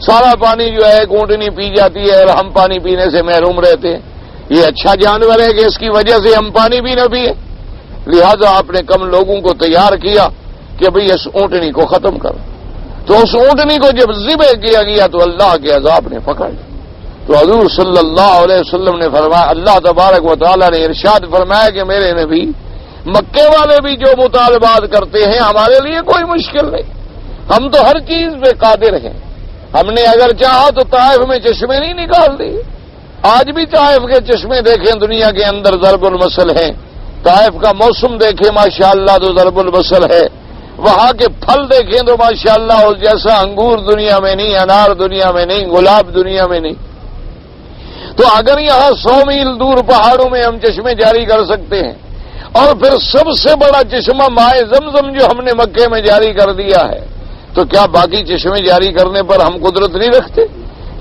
[SPEAKER 1] سارا پانی جو ہے اونٹنی پی جاتی ہے اور ہم پانی پینے سے محروم رہتے ہیں، یہ اچھا جانور ہے کہ اس کی وجہ سے ہم پانی بھی نہ پیے. لہذا آپ نے کم لوگوں کو تیار کیا کہ بھئی اس اونٹنی کو ختم کرو. تو اس اونٹنی کو جب ذبح کیا گیا تو اللہ کے عذاب نے پکڑ لیا. تو حضور صلی اللہ علیہ وسلم نے فرمایا، اللہ تبارک و تعالی نے ارشاد فرمایا کہ میرے نبی مکے والے بھی جو مطالبات کرتے ہیں ہمارے لیے کوئی مشکل نہیں، ہم تو ہر چیز پہ قادر ہیں. ہم نے اگر چاہا تو طائف میں چشمے نہیں نکال دیے. آج بھی طائف کے چشمے دیکھیں دنیا کے اندر ضرب المثل ہیں. طائف کا موسم دیکھیں ماشاءاللہ تو ضرب المثل ہے. وہاں کے پھل دیکھیں تو ماشاءاللہ اس جیسا انگور دنیا میں نہیں، انار دنیا میں نہیں، گلاب دنیا میں نہیں. تو اگر یہاں 100 میل دور پہاڑوں میں ہم چشمے جاری کر سکتے ہیں اور پھر سب سے بڑا چشمہ مائے زمزم جو ہم نے مکے میں جاری کر دیا ہے تو کیا باقی چشمے جاری کرنے پر ہم قدرت نہیں رکھتے؟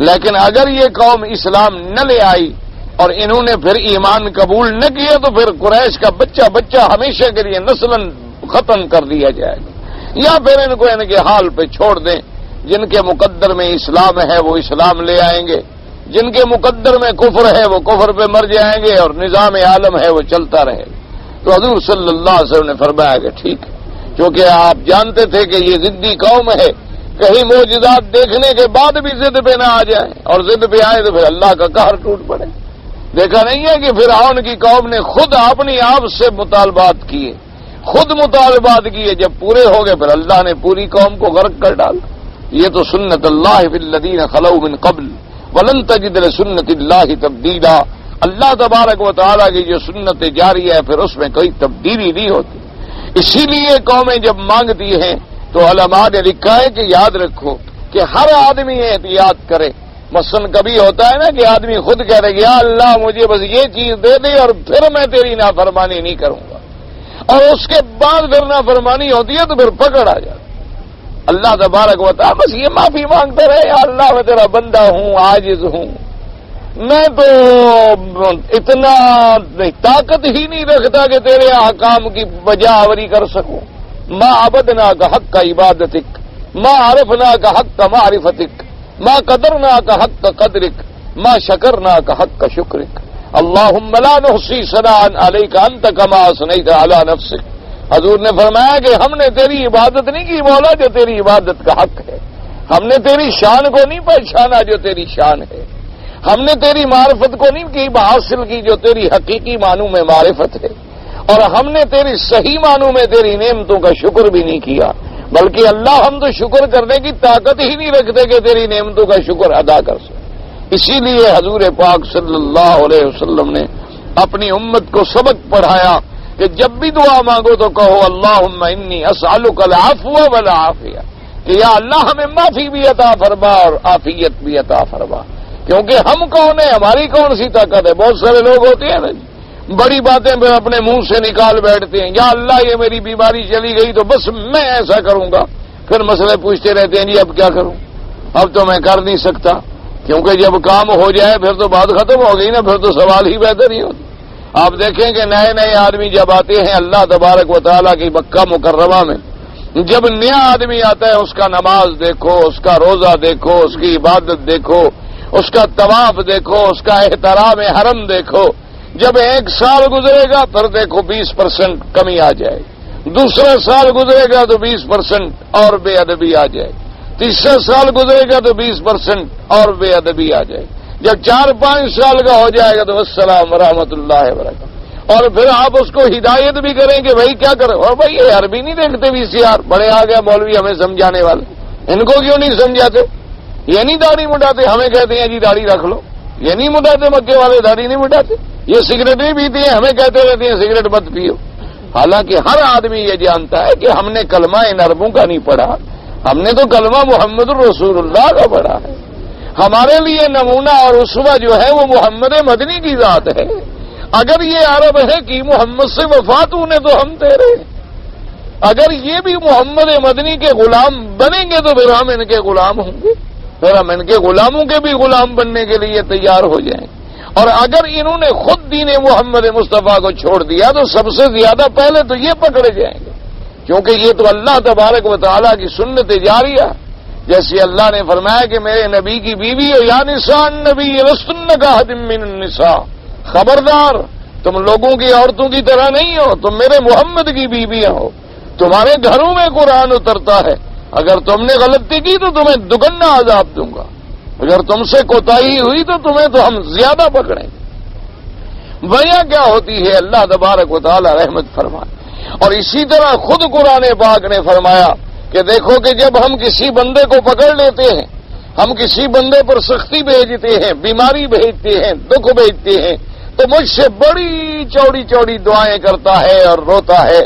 [SPEAKER 1] لیکن اگر یہ قوم اسلام نہ لے آئی اور انہوں نے پھر ایمان قبول نہ کیا تو پھر قریش کا بچہ ہمیشہ کے لیے نسلاً ختم کر دیا جائے گا. یا پھر ان کو ان کے حال پہ چھوڑ دیں. جن کے مقدر میں اسلام ہے وہ اسلام لے آئیں گے، جن کے مقدر میں کفر ہے وہ کفر پہ مر جائیں گے، اور نظام عالم ہے وہ چلتا رہے گا. تو حضور صلی اللہ علیہ وسلم نے فرمایا کہ ٹھیک ہے، کیونکہ آپ جانتے تھے کہ یہ ضدی قوم ہے، کہیں معجزات دیکھنے کے بعد بھی ضد پہ نہ آ جائیں، اور ضد پہ آئے تو پھر اللہ کا قہر ٹوٹ پڑے. دیکھا نہیں ہے کہ فرعون کی قوم نے خود اپنی آپ سے مطالبات کیے، خود مطالبات کیے، جب پورے ہو گئے پھر اللہ نے پوری قوم کو غرق کر ڈالا. یہ تو سنت اللہ فی الذین خلوا من قبل ولن تجد لسنت اللہ تبدیلا. اللہ تبارک و تعالیٰ کی جو سنت جاری ہے پھر اس میں کوئی تبدیلی نہیں ہوتی. اسی لیے قومیں جب مانگتی ہیں تو علماء نے لکھا ہے کہ یاد رکھو کہ ہر آدمی احتیاط کرے. مثلا کبھی ہوتا ہے نا کہ آدمی خود کہہ رہے کہ یا اللہ مجھے بس یہ چیز دے دے اور پھر میں تیری نافرمانی نہیں کروں گا، اور اس کے بعد پھر نافرمانی ہوتی ہے تو پھر پکڑ آ جاتی. اللہ تبارک و تعالیٰ بس یہ معافی مانگتا رہے، یا اللہ میں تیرا بندہ ہوں، عاجز ہوں، میں تو اتنا طاقت ہی نہیں رکھتا کہ تیرے احکام کی بجا آوری کر سکوں. ما عبدنا کا حق کا عبادتک، ما عرفنا کا حق کا معرفتک، ما قدرنا کا حق کا قدرک، ما شکرنا کا حق کا شکرک. اللہم لا نحصی ثناء علیک انت کما اثنیت علی نفسک. حضور نے فرمایا کہ ہم نے تیری عبادت نہیں کی مولا جو تیری عبادت کا حق ہے، ہم نے تیری شان کو نہیں پہچانا جو تیری شان ہے، ہم نے تیری معرفت کو نہیں کی حاصل کی جو تیری حقیقی معنوں میں معرفت ہے، اور ہم نے تیری صحیح معنوں میں تیری نعمتوں کا شکر بھی نہیں کیا، بلکہ اللہ ہم تو شکر کرنے کی طاقت ہی نہیں رکھتے کہ تیری نعمتوں کا شکر ادا کر سکیں. اسی لیے حضور پاک صلی اللہ علیہ وسلم نے اپنی امت کو سبق پڑھایا کہ جب بھی دعا مانگو تو کہو اللہم انی اسألک العفو والعافیہ، کہ یا اللہ ہمیں معافی بھی عطا فرما اور عافیت بھی عطا فرما. کیونکہ ہم کون ہیں، ہماری کون سی طاقت ہے. بہت سارے لوگ ہوتے ہیں نا بڑی باتیں پھر اپنے منہ سے نکال بیٹھتے ہیں، یا اللہ یہ میری بیماری چلی گئی تو بس میں ایسا کروں گا. پھر مسئلے پوچھتے رہتے ہیں جی اب کیا کروں، اب تو میں کر نہیں سکتا. کیونکہ جب کام ہو جائے پھر تو بات ختم ہو گئی نا، پھر تو سوال ہی بہتر ہی ہوتا. آپ دیکھیں کہ نئے نئے آدمی جب آتے ہیں اللہ تبارک و تعالیٰ کی مکہ مکرمہ میں، جب نیا آدمی آتا ہے اس کا نماز دیکھو، اس کا روزہ دیکھو، اس کی عبادت دیکھو، اس کا طواف دیکھو، اس کا احترام حرم دیکھو. جب 1 سال گزرے گا پھر دیکھو 20% کمی آ جائے گی، دوسرا سال گزرے گا تو 20% اور بے ادبی آ جائے گی، تیسرا سال گزرے گا تو 20% اور بے ادبی آ جائے گی. جب 4-5 سال کا ہو جائے گا تو السلام ورحمۃ اللہ وبرکاتہ. اور پھر آپ اس کو ہدایت بھی کریں کہ بھائی کیا کرو، اور بھائی یہ عربی نہیں دیکھتے VCR، بڑے آ گیا مولوی ہمیں سمجھانے والے، ان کو کیوں نہیں سمجھاتے؟ یہ نہیں داڑھی مٹاتے، ہمیں کہتے ہیں جی داڑھی رکھ لو. یہ نہیں مٹاتے مکے والے، داڑھی نہیں مٹاتے. یہ سگریٹ نہیں پیتے ہیں، ہمیں کہتے رہتے ہیں سگریٹ مت پیو. حالانکہ ہر آدمی یہ جانتا ہے کہ ہم نے کلمہ ان عربوں کا نہیں پڑھا، ہم نے تو کلمہ محمد الرسول اللہ کا پڑھا ہے. ہمارے لیے نمونہ اور اسوہ جو ہے وہ محمد مدنی کی ذات ہے. اگر یہ عرب ہے کہ محمد سے وفات ہونے تو ہم تیرے، اگر یہ بھی محمد مدنی کے غلام بنیں گے تو پھر ہم ان کے غلام ہوں گے، پھر ہم ان کے غلاموں کے بھی غلام بننے کے لیے تیار ہو جائیں. اور اگر انہوں نے خود دین محمد مصطفیٰ کو چھوڑ دیا تو سب سے زیادہ پہلے تو یہ پکڑے جائیں گے، کیونکہ یہ تو اللہ تبارک و تعالیٰ کی سنت جاریہ. جیسے اللہ نے فرمایا کہ میرے نبی کی بیوی ہو یا نساء النبی لستن کاحد من النساء، خبردار تم لوگوں کی عورتوں کی طرح نہیں ہو، تم میرے محمد کی بیویاں ہو. تمہارے گھروں میں قرآن اترتا ہے، اگر تم نے غلطی کی تو تمہیں دگنا عذاب دوں گا، اگر تم سے کوتاہی ہوئی تو تمہیں تو ہم زیادہ پکڑیں گے. وجہ کیا ہوتی ہے؟ اللہ تبارک و تعالی رحمت فرمائے. اور اسی طرح خود قرآن پاک نے فرمایا کہ دیکھو کہ جب ہم کسی بندے کو پکڑ لیتے ہیں، ہم کسی بندے پر سختی بھیجتے ہیں، بیماری بھیجتے ہیں، دکھ بھیجتے ہیں، تو مجھ سے بڑی چوڑی چوڑی دعائیں کرتا ہے اور روتا ہے.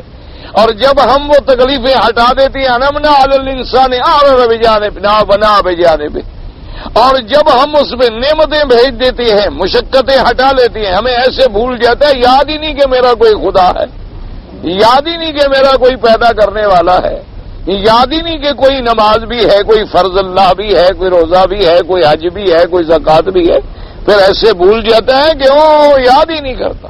[SPEAKER 1] اور جب ہم وہ تکلیفیں ہٹا دیتے ہیں انمنا علی الانسان اعرض بجانبنا بنا بجانب، اور جب ہم اس میں نعمتیں بھیج دیتے ہیں، مشقتیں ہٹا لیتے ہیں، ہمیں ایسے بھول جاتا ہے، یاد ہی نہیں کہ میرا کوئی خدا ہے، یاد ہی نہیں کہ میرا کوئی پیدا کرنے والا ہے، یاد ہی نہیں کہ کوئی نماز بھی ہے، کوئی فرض اللہ بھی ہے، کوئی روزہ بھی ہے، کوئی حج بھی ہے، کوئی زکوٰۃ بھی ہے. پھر ایسے بھول جاتا ہے کہ وہ یاد ہی نہیں کرتا.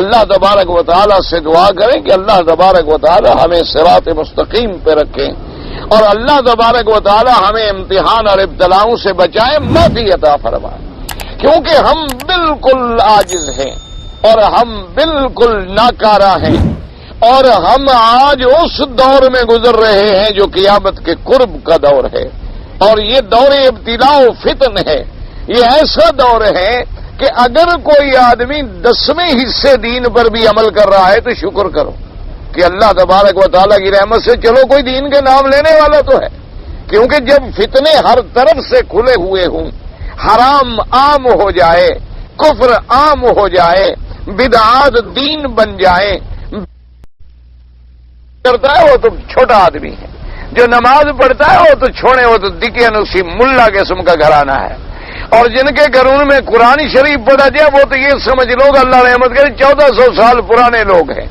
[SPEAKER 1] اللہ تبارک و تعالیٰ سے دعا کریں کہ اللہ تبارک و تعالیٰ ہمیں صراط مستقیم پہ رکھیں اور اللہ تبارک و تعالیٰ ہمیں امتحان اور ابتلاؤں سے بچائیں، معافی عطا فرمائیں، کیونکہ ہم بالکل عاجز ہیں اور ہم بالکل ناکارہ ہیں، اور ہم آج اس دور میں گزر رہے ہیں جو قیامت کے قرب کا دور ہے، اور یہ دور ابتلاء و فتن ہے۔ یہ ایسا دور ہے کہ اگر کوئی آدمی 10ویں حصے دین پر بھی عمل کر رہا ہے تو شکر کرو کہ اللہ تبارک و تعالیٰ کی رحمت سے چلو کوئی دین کے نام لینے والا تو ہے، کیونکہ جب فتنے ہر طرف سے کھلے ہوئے ہوں، حرام عام ہو جائے، کفر عام ہو جائے، بدعات دین بن جائے، کرتا ہے وہ تو چھوٹا آدمی ہے، جو نماز پڑھتا ہے وہ تو چھوڑے، وہ تو دکے نسی ملا قسم کا گھرانہ ہے، اور جن کے گھروں میں قرآن شریف پڑھا جائے وہ تو یہ سمجھ لوگ اللہ رحمت کرے 1400 سال پرانے لوگ ہیں۔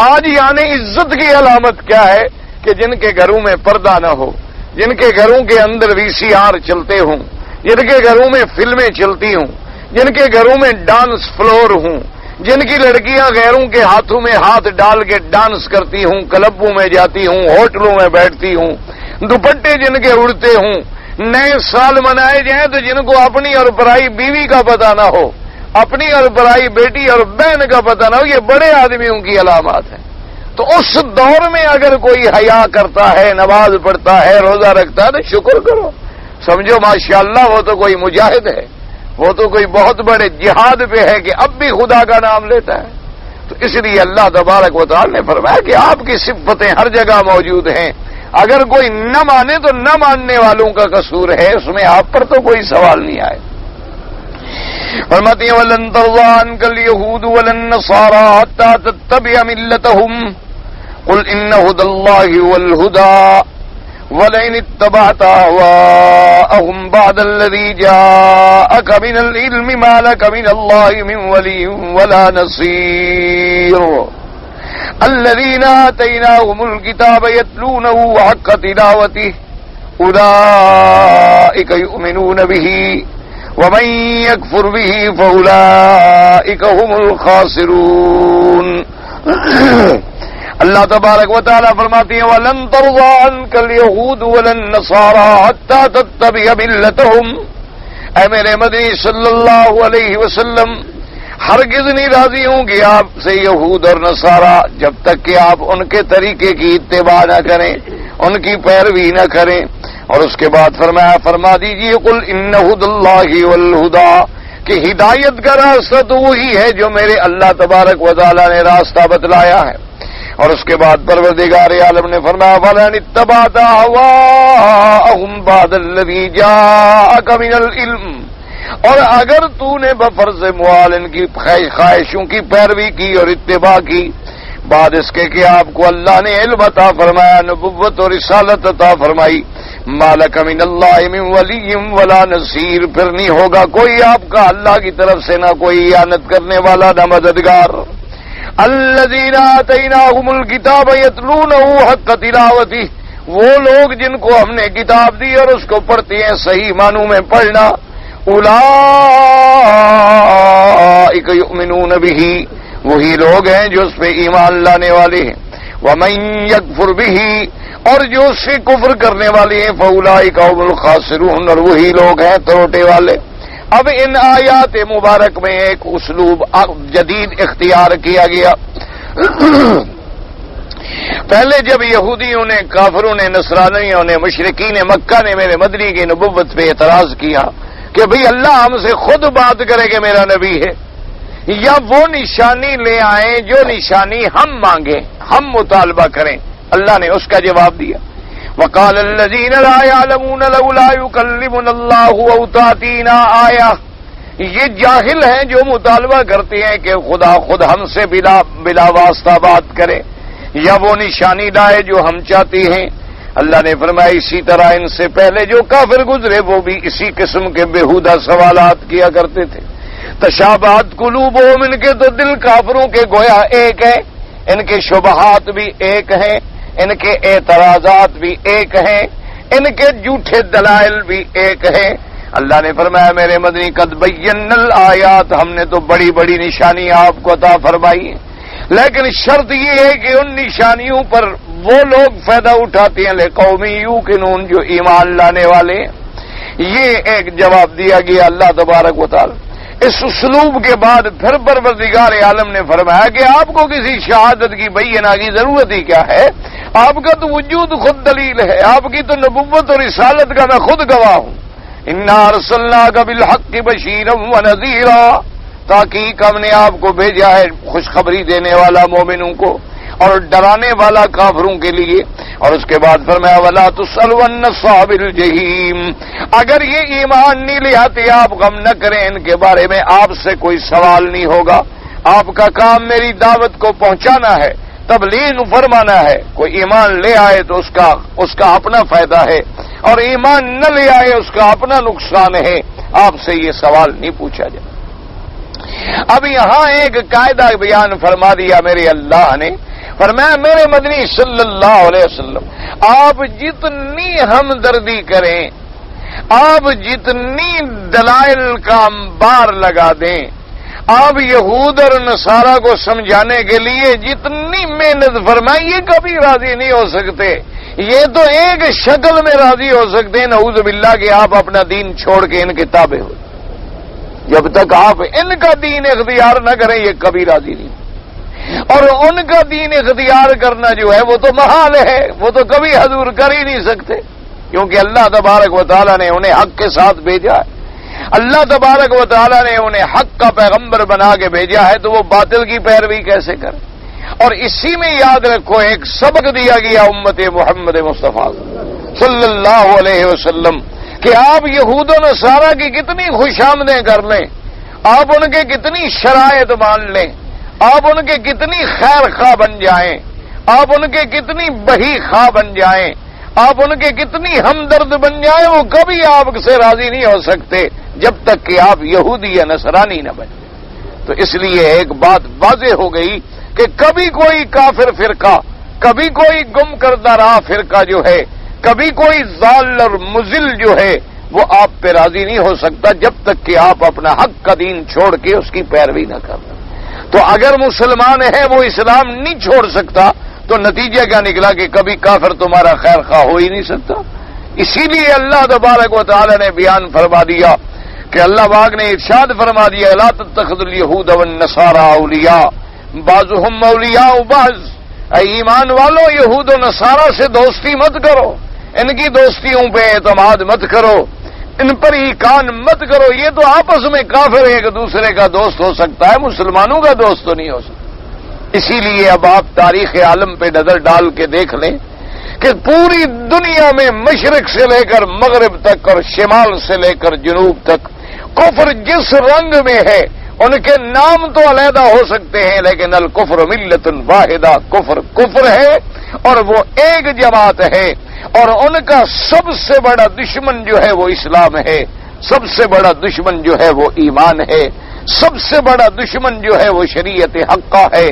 [SPEAKER 1] آج یعنی عزت کی علامت کیا ہے کہ جن کے گھروں میں پردہ نہ ہو، جن کے گھروں کے اندر VCR چلتے ہوں، جن کے گھروں میں فلمیں چلتی ہوں، جن کے گھروں میں ڈانس فلور ہوں، جن کی لڑکیاں غیروں کے ہاتھوں میں ہاتھ ڈال کے ڈانس کرتی ہوں، کلبوں میں جاتی ہوں، ہوٹلوں میں بیٹھتی ہوں، دوپٹے جن کے اڑتے ہوں، نئے سال منائے جائیں تو جن کو اپنی اور پرائی بیوی کا پتہ نہ ہو، اپنی اور پرائی بیٹی اور بہن کا پتہ نہ ہو، یہ بڑے آدمیوں کی علامات ہیں۔ تو اس دور میں اگر کوئی حیا کرتا ہے، نماز پڑھتا ہے، روزہ رکھتا ہے تو شکر کرو، سمجھو ماشاءاللہ وہ تو کوئی مجاہد ہے، وہ تو کوئی بہت بڑے جہاد پہ ہے کہ اب بھی خدا کا نام لیتا ہے۔ تو اس لیے اللہ تبارک و تعالی نے فرمایا کہ آپ کی صفتیں ہر جگہ موجود ہیں، اگر کوئی نہ مانے تو نہ ماننے والوں کا قصور ہے، اس میں آپ پر تو کوئی سوال نہیں آئے۔ فرماتے ہیں وَلَن تَرْضَىٰ عَنكَ الْيَهُودُ وَلَا النَّصَارَىٰ حَتَّىٰ تَتَّبِعَ مِلَّتَهُمْ قُلْ إِنَّ هُدَى اللَّهِ هُوَ الْهُدَىٰ وَلَئِنِ اتَّبَعْتَ أَهْوَاءَهُمْ بَعْدَ الَّذِي جَاءَكَ مِنَ الْعِلْمِ مَا لَكَ مِنَ اللَّهِ مِنْ وَلِيٍّ وَلَا نَصِيرٍ الَّذِينَ آتَيْنَاهُمُ الْكِتَابَ يَتْلُونَهُ حَقَّ تِلَاوَتِهِ أُولَٰئِكَ يُؤْمِنُونَ بِهِ وَمَن يَكْفُرْ بِهِ فَأُولَٰئِكَ هُمُ الْخَاسِرُونَ۔ اللہ تبارک و تعالیٰ فرماتی ہیں وَلَن تَرْضَىٰ عَنكَ الْيَهُودُ وَلَا النَّصَارَىٰ حَتَّىٰ تَتَّبِعَ مِلَّتَهُمْ، اے میرے مدنی صلی اللہ علیہ وسلم ہرگز نہیں راضی ہوں گے آپ سے یہود اور نصارہ جب تک کہ آپ ان کے طریقے کی اتباع نہ کریں، ان کی پیروی نہ کریں۔ اور اس کے بعد فرما دیجئے قل ان ھدی اللہ والہدی، کہ ہدایت کا راستہ تو وہی ہے جو میرے اللہ تبارک و تعالی نے راستہ بتلایا ہے۔ اور اس کے بعد پروردگار عالم نے فرمایا فَلَنِ اتَّبَعْتَ أَهْوَاءَهُمْ بَعْدَ الَّذِي جَاءَكَ مِنَ الْعِلْمِ، اور اگر تو نے بفرض موال ان کی خواہشوں کی پیروی کی اور اتباع کی بعد اس کے کہ آپ کو اللہ نے علم عطا فرمایا، نبوت اور رسالت عطا فرمائی، مَا لَكَ مِنَ اللَّهِ مِنْ وَلِيٍّ وَلَا نَصِيرٍ، پھر نہیں ہوگا کوئی آپ کا اللہ کی طرف سے نہ کوئی اعانت کرنے والا نہ مددگار۔ الذین آتیناہم الکتاب یتلونہ حق تلاوتہ، وہ لوگ جن کو ہم نے کتاب دی اور اس کو پڑھتے ہیں صحیح معنوں میں پڑھنا، اولئک یؤمنون بہ، وہی لوگ ہیں جو اس پہ ایمان لانے والے ہیں، ومن یکفر بہ، اور جو اس سے کفر کرنے والے ہیں، فاولئک هم الخاسرون، اور وہی لوگ ہیں توٹے والے۔ اب ان آیات مبارک میں ایک اسلوب جدید اختیار کیا گیا۔ پہلے جب یہودیوں نے، کافروں نے، نصرانیوں نے، مشرکین مکہ نے میرے مدنی کی نبوت پہ اعتراض کیا کہ بھئی اللہ ہم سے خود بات کرے کہ میرا نبی ہے، یا وہ نشانی لے آئیں جو نشانی ہم مانگیں، ہم مطالبہ کریں، اللہ نے اس کا جواب دیا وَقَالَ الَّذِينَ لَا يَعْلَمُونَ لَوْلَا يُكَلِّمُنَا اللَّهُ أَوْ تَأْتِينَا آیَةٌ، یہ جاہل ہیں جو مطالبہ کرتے ہیں کہ خدا خود ہم سے بلا واسطہ بات کرے یا وہ نشانی لائے جو ہم چاہتے ہیں۔ اللہ نے فرمایا اسی طرح ان سے پہلے جو کافر گزرے وہ بھی اسی قسم کے بےہودہ سوالات کیا کرتے تھے۔ تشابہت قلوبہم، ان کے تو دل کافروں کے گویا ایک ہے، ان کے شبہات بھی ایک ہیں، ان کے اعتراضات بھی ایک ہیں، ان کے جھوٹے دلائل بھی ایک ہیں، اللہ نے فرمایا میرے مدنی قد بینا الآیات، ہم نے تو بڑی بڑی نشانیاں آپ کو عطا فرمائی ہیں، لیکن شرط یہ ہے کہ ان نشانیوں پر وہ لوگ فائدہ اٹھاتے ہیں لقوم یوقنون، جو ایمان لانے والے ہیں۔ یہ ایک جواب دیا گیا اللہ تبارک و تعالی۔ اس اسلوب کے بعد پھر پروردگار عالم نے فرمایا کہ آپ کو کسی شہادت کی بینہ کی ضرورت ہی کیا ہے، آپ کا تو وجود خود دلیل ہے، آپ کی تو نبوت اور رسالت کا میں خود گواہ ہوں۔ انا ارسلناک بالحق بشیرا ونذیرا، تحقیق ہم نے آپ کو بھیجا ہے خوشخبری دینے والا مومنوں کو اور ڈرانے والا کافروں کے لیے۔ اور اس کے بعد فرمایا ولا تسأل عن اصحاب الجحیم، اگر یہ ایمان نہیں لے آتے آپ غم نہ کریں، ان کے بارے میں آپ سے کوئی سوال نہیں ہوگا۔ آپ کا کام میری دعوت کو پہنچانا ہے، تبلیغ فرمانا ہے۔ کوئی ایمان لے آئے تو اس کا اپنا فائدہ ہے، اور ایمان نہ لے آئے اس کا اپنا نقصان ہے۔ آپ سے یہ سوال نہیں پوچھا جائے۔ اب یہاں ایک قاعدہ بیان فرما دیا میرے اللہ نے، فرمایا میرے مدنی صلی اللہ علیہ وسلم آپ جتنی ہمدردی کریں، آپ جتنی دلائل کا انبار لگا دیں، آپ یہود اور نصارہ کو سمجھانے کے لیے جتنی محنت فرمائیں، یہ کبھی راضی نہیں ہو سکتے۔ یہ تو ایک شکل میں راضی ہو سکتے ہیں نعوذ باللہ کہ آپ اپنا دین چھوڑ کے ان کتابیں ہو، جب تک آپ ان کا دین اختیار نہ کریں یہ کبھی راضی نہیں۔ اور ان کا دین اختیار کرنا جو ہے وہ تو محال ہے، وہ تو کبھی حضور کر ہی نہیں سکتے، کیونکہ اللہ تبارک و تعالیٰ نے انہیں حق کے ساتھ بھیجا ہے۔ اللہ تبارک و تعالیٰ نے انہیں حق کا پیغمبر بنا کے بھیجا ہے، تو وہ باطل کی پیروی کیسے کریں؟ اور اسی میں یاد رکھو ایک سبق دیا گیا امت محمد مصطفیٰ صلی اللہ علیہ وسلم کہ آپ یہود و نصارہ کی کتنی خوش آمدیں کر لیں، آپ ان کے کتنی شرائط مان لیں، آپ ان کے کتنی خیر خواہ بن جائیں، آپ ان کے کتنی بہی خواہ بن جائیں، آپ ان کے کتنی ہمدرد بن جائیں، وہ کبھی آپ سے راضی نہیں ہو سکتے جب تک کہ آپ یہودی یا نصرانی نہ بن جائیں۔ تو اس لیے ایک بات واضح ہو گئی کہ کبھی کوئی کافر فرقہ، کبھی کوئی گم کردہ راہ فرقہ جو ہے، کبھی کوئی ضال اور مضل جو ہے وہ آپ پہ راضی نہیں ہو سکتا جب تک کہ آپ اپنا حق کا دین چھوڑ کے اس کی پیروی نہ کریں۔ تو اگر مسلمان ہے وہ اسلام نہیں چھوڑ سکتا تو نتیجہ کیا نکلا کہ کبھی کافر تمہارا خیر خواہ ہو ہی نہیں سکتا۔ اسی لیے اللہ تبارک و تعالی نے بیان فرما دیا کہ اللہ پاک نے ارشاد فرما دیا لا تتخذوا اليهود والنصارى اولیاء بعضهم اولیاء بعض، اے ایمان والو یہود و نصارہ سے دوستی مت کرو، ان کی دوستیوں پہ اعتماد مت کرو، ان پر ہی کان مت کرو۔ یہ تو آپس میں کافر ایک دوسرے کا دوست ہو سکتا ہے، مسلمانوں کا دوست تو نہیں ہو سکتا۔ اسی لیے اب آپ تاریخ عالم پہ نظر ڈال کے دیکھ لیں کہ پوری دنیا میں مشرق سے لے کر مغرب تک اور شمال سے لے کر جنوب تک کفر جس رنگ میں ہے، ان کے نام تو علیحدہ ہو سکتے ہیں لیکن الکفر ملت واحدہ، کفر ہے اور وہ ایک جماعت ہے، اور ان کا سب سے بڑا دشمن جو ہے وہ اسلام ہے، سب سے بڑا دشمن جو ہے وہ ایمان ہے، سب سے بڑا دشمن جو ہے وہ شریعت حقہ ہے۔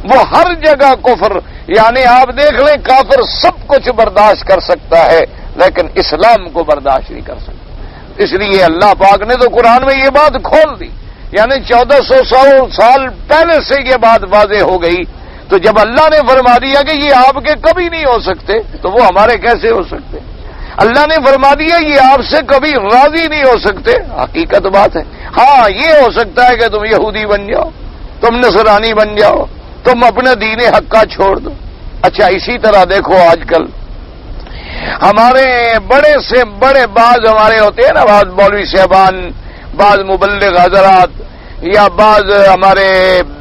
[SPEAKER 1] وہ ہر جگہ کفر، یعنی آپ دیکھ لیں کافر سب کچھ برداشت کر سکتا ہے لیکن اسلام کو برداشت نہیں کر سکتا۔ اس لیے اللہ پاک نے تو قرآن میں یہ بات کھول دی، یعنی 1400 سال پہلے سے یہ بات واضح ہو گئی۔ تو جب اللہ نے فرما دیا کہ یہ آپ کے کبھی نہیں ہو سکتے تو وہ ہمارے کیسے ہو سکتے؟ اللہ نے فرما دیا یہ آپ سے کبھی راضی نہیں ہو سکتے، حقیقت بات ہے۔ ہاں یہ ہو سکتا ہے کہ تم یہودی بن جاؤ، تم نصرانی بن جاؤ، تم اپنا دین حق کا چھوڑ دو۔ اچھا اسی طرح دیکھو آج کل ہمارے بڑے سے بڑے بعض ہمارے ہوتے ہیں نا، بعض مولوی صاحبان، بعض مبلغ حضرات یا بعض ہمارے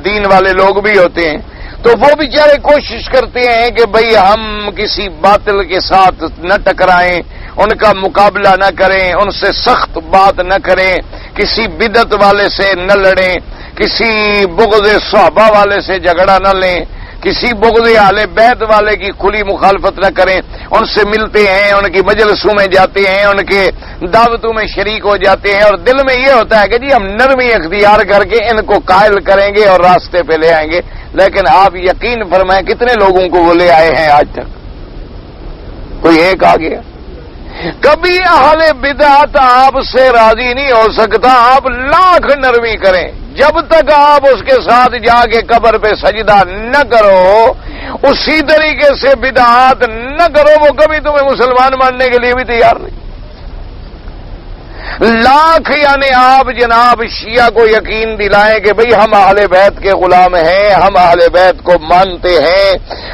[SPEAKER 1] دین والے لوگ بھی ہوتے ہیں، تو وہ بیچارے کوشش کرتے ہیں کہ بھئی ہم کسی باطل کے ساتھ نہ ٹکرائیں، ان کا مقابلہ نہ کریں، ان سے سخت بات نہ کریں، کسی بدعت والے سے نہ لڑیں، کسی بغض صحابہ والے سے جھگڑا نہ لیں، کسی بغض اہل بیت والے کی کھلی مخالفت نہ کریں، ان سے ملتے ہیں، ان کی مجلسوں میں جاتے ہیں، ان کے دعوتوں میں شریک ہو جاتے ہیں، اور دل میں یہ ہوتا ہے کہ جی ہم نرمی اختیار کر کے ان کو قائل کریں گے اور راستے پہ لے آئیں گے، لیکن آپ یقین فرمائیں کتنے لوگوں کو وہ لے آئے ہیں آج تک؟ کوئی ایک آ گیا؟ کبھی اہل بدعت آپ سے راضی نہیں ہو سکتا، آپ لاکھ نرمی کریں، جب تک آپ اس کے ساتھ جا کے قبر پہ سجدہ نہ کرو، اسی طریقے سے بدعات نہ کرو، وہ کبھی تمہیں مسلمان ماننے کے لیے بھی تیار نہیں۔ لاکھ یعنی آپ جناب شیعہ کو یقین دلائیں کہ بھئی ہم اہل بیت کے غلام ہیں، ہم اہل بیت کو مانتے ہیں،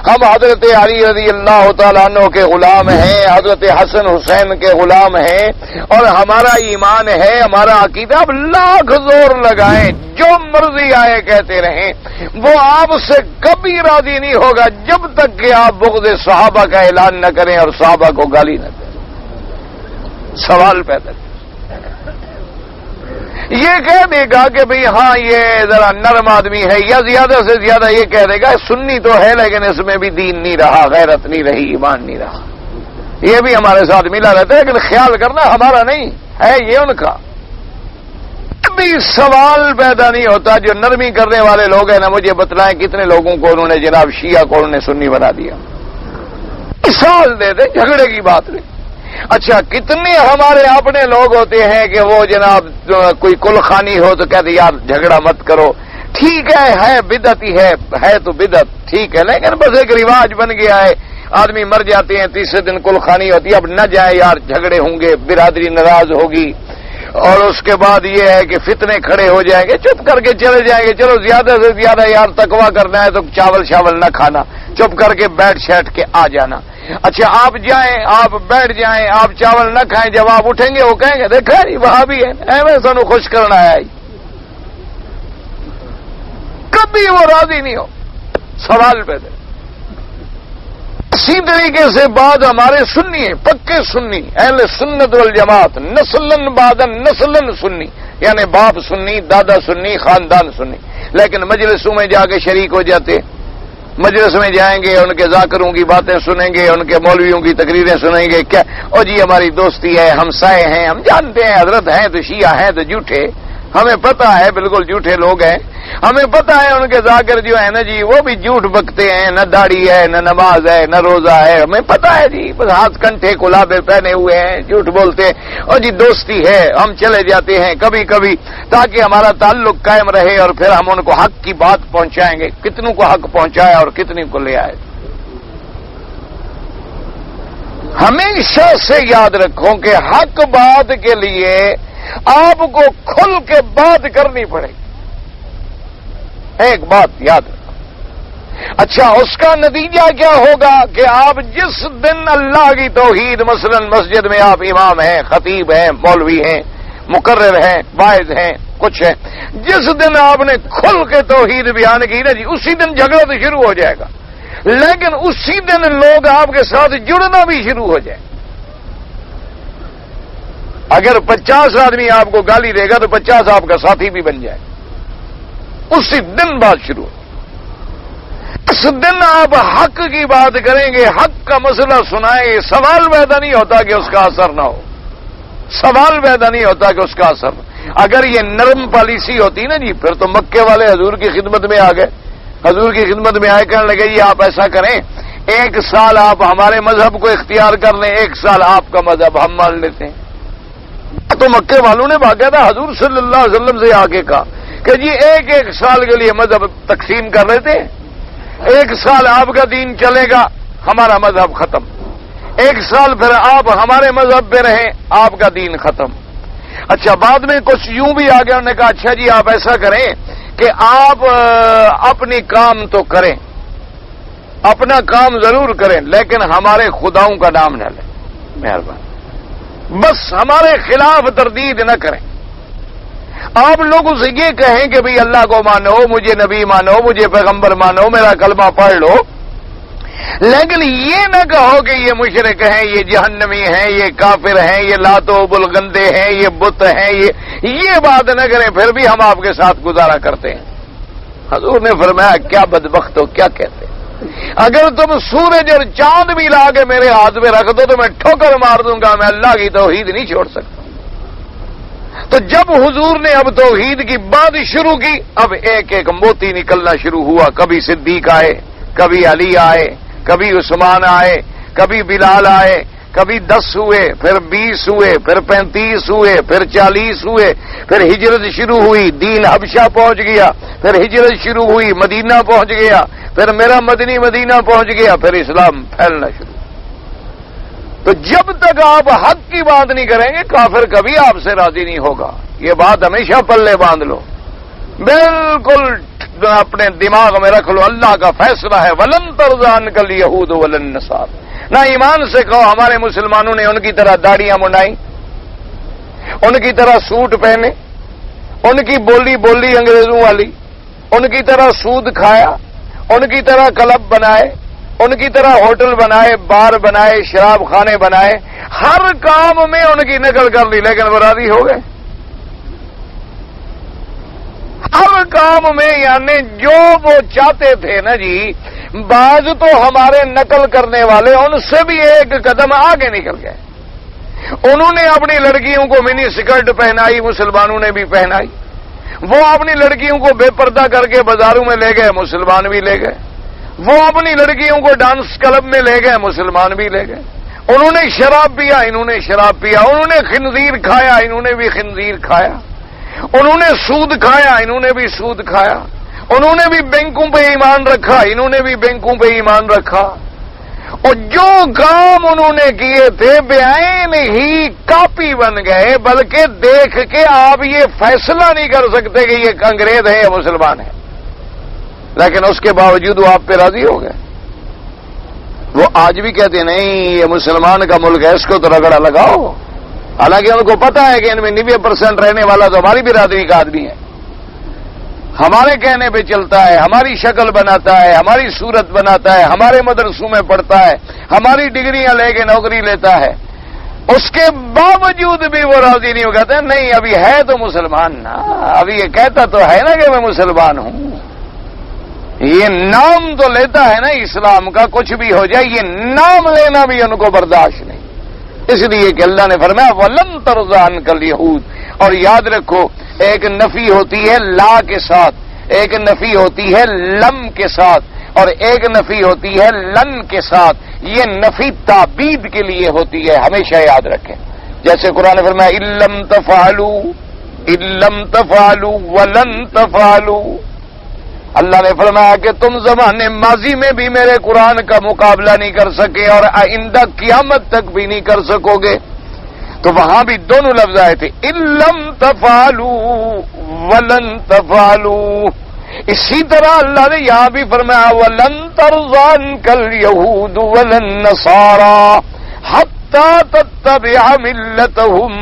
[SPEAKER 1] ہم حضرت علی رضی اللہ تعالیٰ عنہ کے غلام ہیں، حضرت حسن حسین کے غلام ہیں، اور ہمارا ایمان ہے، ہمارا عقیدہ، اب لاکھ زور لگائیں، جو مرضی آئے کہتے رہیں، وہ آپ سے کبھی راضی نہیں ہوگا جب تک کہ آپ بغض صحابہ کا اعلان نہ کریں اور صحابہ کو گالی نہ دیں۔ سوال پیدا کریں، یہ کہہ دے گا کہ بھئی ہاں یہ ذرا نرم آدمی ہے، یا زیادہ سے زیادہ یہ کہہ دے گا سنی تو ہے لیکن اس میں بھی دین نہیں رہا، غیرت نہیں رہی، ایمان نہیں رہا، یہ بھی ہمارے ساتھ ملا رہتا ہے، لیکن خیال کرنا ہمارا نہیں ہے، یہ ان کا۔ کبھی سوال پیدا نہیں ہوتا، جو نرمی کرنے والے لوگ ہیں نا، مجھے بتلائیں کتنے لوگوں کو انہوں نے جناب شیعہ کو انہوں نے سنی بنا دیا، مثال دے دے، جھگڑے کی بات نہیں۔ اچھا کتنے ہمارے اپنے لوگ ہوتے ہیں کہ وہ جناب کوئی کل خانی ہو تو کہتے یار جھگڑا مت کرو، ٹھیک ہے بدعت ہی ہے تو بدعت ٹھیک ہے، لیکن بس ایک رواج بن گیا ہے، آدمی مر جاتے ہیں تیسرے دن کل خانی ہوتی ہے، اب نہ جائے یار جھگڑے ہوں گے، برادری ناراض ہوگی، اور اس کے بعد یہ ہے کہ فتنے کھڑے ہو جائیں گے، چپ کر کے چلے جائیں گے، چلو زیادہ سے زیادہ یار تقویٰ کرنا ہے تو چاول شاول نہ کھانا، چپ کر کے بیٹھ شیٹ کے آ جانا۔ اچھا آپ جائیں، آپ بیٹھ جائیں، آپ چاول نہ کھائیں، جب آپ اٹھیں گے وہ کہیں گے دیکھا نہیں وہاں بھی ہے سانو خوش کرنا آیا ہی، کبھی وہ راضی نہیں ہو۔ سوال پیدا اسی طریقے سے بعد ہمارے سنی ہیں، پکے سنی، اہل سنت والجماعت، نسلن بعدن نسلن سنی، یعنی باپ سنی، دادا سنی، خاندان سنی، لیکن مجلسوں میں جا کے شریک ہو جاتے، مجلس میں جائیں گے، ان کے ذاکروں کی باتیں سنیں گے، ان کے مولویوں کی تقریریں سنیں گے، کیا او جی ہماری دوستی ہے، ہمسائے ہیں، ہم جانتے ہیں حضرت ہیں تو شیعہ ہیں تو جھوٹے، ہمیں پتہ ہے بالکل جھوٹے لوگ ہیں، ہمیں پتہ ہے ان کے ذاکر جو ہے نا جی وہ بھی جھوٹ بکتے ہیں، نہ داڑھی ہے، نہ نماز ہے، نہ روزہ ہے، ہمیں پتہ ہے جی، بس ہاتھ کنٹھے کلابے پہنے ہوئے ہیں، جھوٹ بولتے ہیں، اور جی دوستی ہے، ہم چلے جاتے ہیں کبھی کبھی تاکہ ہمارا تعلق قائم رہے، اور پھر ہم ان کو حق کی بات پہنچائیں گے، کتنوں کو حق پہنچایا اور کتنے کو لے آئے۔ ہمیشہ سے یاد رکھو کہ حق بات کے لیے آپ کو کھل کے بات کرنی پڑے گی، ایک بات یاد رکھو۔ اچھا اس کا نتیجہ کیا ہوگا کہ آپ جس دن اللہ کی توحید، مثلا مسجد میں آپ امام ہیں، خطیب ہیں، مولوی ہیں، مقرر ہیں، واعظ ہیں، کچھ ہیں، جس دن آپ نے کھل کے توحید بیان کی نا جی، اسی دن جھگڑا تو شروع ہو جائے گا، لیکن اسی دن لوگ آپ کے ساتھ جڑنا بھی شروع ہو جائے۔ اگر 50 آدمی آپ کو گالی دے گا تو 50 آپ کا ساتھی بھی بن جائے، اسی دن بات شروع ہو۔ اس دن آپ حق کی بات کریں گے، حق کا مسئلہ سنائیں گے، سوال پیدا نہیں ہوتا کہ اس کا اثر نہ ہو، سوال پیدا نہیں ہوتا کہ اس کا اثر نہ۔ اگر یہ نرم پالیسی ہوتی نا جی، پھر تو مکے والے حضور کی خدمت میں آ گئے، حضور کی خدمت میں آئے کہنے لگے جی آپ ایسا کریں، 1 سال آپ ہمارے مذہب کو اختیار کر لیں، 1 سال آپ کا مذہب ہم مان لیتے ہیں۔ تو مکے والوں نے باقاعدہ حضور صلی اللہ علیہ وسلم سے آ کے کہا کہ جی 1 سال کے لیے مذہب تقسیم کر رہے تھے، 1 سال آپ کا دین چلے گا، ہمارا مذہب ختم، 1 سال پھر آپ ہمارے مذہب پہ رہیں، آپ کا دین ختم۔ اچھا بعد میں کچھ یوں بھی آگے انہوں نے کہا اچھا جی آپ ایسا کریں کہ آپ اپنی کام تو کریں، اپنا کام ضرور کریں، لیکن ہمارے خداؤں کا نام نہ لیں، مہربانی، بس ہمارے خلاف تردید نہ کریں۔ آپ لوگوں سے یہ کہیں کہ بھئی اللہ کو مانو، مجھے نبی مانو، مجھے پیغمبر مانو، میرا کلمہ پڑھ لو، لیکن یہ نہ کہو کہ یہ مشرک ہیں، یہ جہنمی ہیں، یہ کافر ہیں، یہ لات و بلگندے ہیں، یہ بت ہیں، یہ بات نہ کریں، پھر بھی ہم آپ کے ساتھ گزارا کرتے ہیں۔ حضور نے فرمایا کیا بدبخت ہو، کیا کہتے ہیں، اگر تم سورج اور چاند بھی لا کے میرے ہاتھ میں رکھ دو تو میں ٹھوکر مار دوں گا، میں اللہ کی توحید نہیں چھوڑ سکتا۔ تو جب حضور نے اب توحید کی بات شروع کی، اب ایک ایک موتی نکلنا شروع ہوا، کبھی صدیق آئے، کبھی علی آئے، کبھی عثمان آئے، کبھی بلال آئے، کبھی 10 ہوئے، پھر 20 ہوئے، پھر 35 ہوئے، پھر 40 ہوئے، پھر ہجرت شروع ہوئی، دین حبشہ پہنچ گیا، پھر ہجرت شروع ہوئی، مدینہ پہنچ گیا، پھر میرا مدنی مدینہ پہنچ گیا، پھر اسلام پھیلنا شروع۔ تو جب تک آپ حق کی بات نہیں کریں گے کافر کبھی آپ سے راضی نہیں ہوگا۔ یہ بات ہمیشہ پلے باندھ لو، بالکل اپنے دماغ میں رکھ لو، اللہ کا فیصلہ ہے ولن ترضی عنک الیہود ولا النصارى۔ نہ ایمان سے کہو ہمارے مسلمانوں نے ان کی طرح داڑیاں منڈائیں، ان کی طرح سوٹ پہنے، ان کی بولی انگریزوں والی، ان کی طرح سود کھایا، ان کی طرح کلب بنائے، ان کی طرح ہوٹل بنائے، بار بنائے، شراب خانے بنائے، ہر کام میں ان کی نقل کر لی، لیکن وہ راضی ہو گئے ہر کام میں، یعنی جو وہ چاہتے تھے نا جی۔ بعض تو ہمارے نقل کرنے والے ان سے بھی ایک قدم آگے نکل گئے، انہوں نے اپنی لڑکیوں کو منی سکرٹ پہنائی، مسلمانوں نے بھی پہنائی، وہ اپنی لڑکیوں کو بے پردہ کر کے بازاروں میں لے گئے، مسلمان بھی لے گئے، وہ اپنی لڑکیوں کو ڈانس کلب میں لے گئے، مسلمان بھی لے گئے، انہوں نے شراب پیا، انہوں نے شراب پیا، انہوں نے خنزیر کھایا، انہوں نے بھی خنزیر کھایا، انہوں نے سود کھایا، انہوں نے بھی سود کھایا، انہوں نے بھی بینکوں پہ ایمان رکھا، انہوں نے بھی بینکوں پہ ایمان رکھا، اور جو کام انہوں نے کیے تھے بعین ہی کاپی بن گئے، بلکہ دیکھ کے آپ یہ فیصلہ نہیں کر سکتے کہ یہ انگریز ہے یا مسلمان ہے، لیکن اس کے باوجود وہ آپ پہ راضی ہو گئے۔ وہ آج بھی کہتے ہیں نہیں یہ مسلمان کا ملک ہے، اس کو تو رگڑا لگاؤ، حالانکہ ان کو پتا ہے کہ ان میں 90% رہنے والا تو ہماری برادری کا آدمی ہے، ہمارے کہنے پہ چلتا ہے، ہماری شکل بناتا ہے، ہماری صورت بناتا ہے، ہمارے مدرسوں میں پڑھتا ہے، ہماری ڈگریاں لے کے نوکری لیتا ہے، اس کے باوجود بھی وہ راضی نہیں ہو کہتے ہیں نہیں ابھی ہے تو مسلمان نا، ابھی یہ کہتا تو ہے نا کہ میں مسلمان ہوں، یہ نام تو لیتا ہے نا اسلام کا، کچھ بھی ہو جائے یہ نام لینا بھی ان کو برداشت نہیں، اس لیے کہ اللہ نے فرمایا وَلَن تَرْضَىٰ عَنْكَ الْيَهُودُ۔ اور یاد رکھو ایک نفی ہوتی ہے لا کے ساتھ، ایک نفی ہوتی ہے لم کے ساتھ، اور ایک نفی ہوتی ہے لن کے ساتھ، یہ نفی تعبید کے لیے ہوتی ہے، ہمیشہ یاد رکھیں۔ جیسے قرآن نے فرمایا اِلَّمْ تَفْعَلُوا وَلَن تَفْعَلُوا، اللہ نے فرمایا کہ تم زمانے ماضی میں بھی میرے قرآن کا مقابلہ نہیں کر سکے اور آئندہ قیامت تک بھی نہیں کر سکو گے، تو وہاں بھی دونوں لفظ آئے تھے اِلَّمْ تَفْعَلُوا وَلَن تَفْعَلُوا۔ اسی طرح اللہ نے یہاں بھی فرمایا وَلَن تَرْضَىٰ عَنْكَ الْيَهُودُ وَلَا النَّصَارَىٰ حَتَّىٰ تَتَّبِعَ مِلَّتَهُمْ۔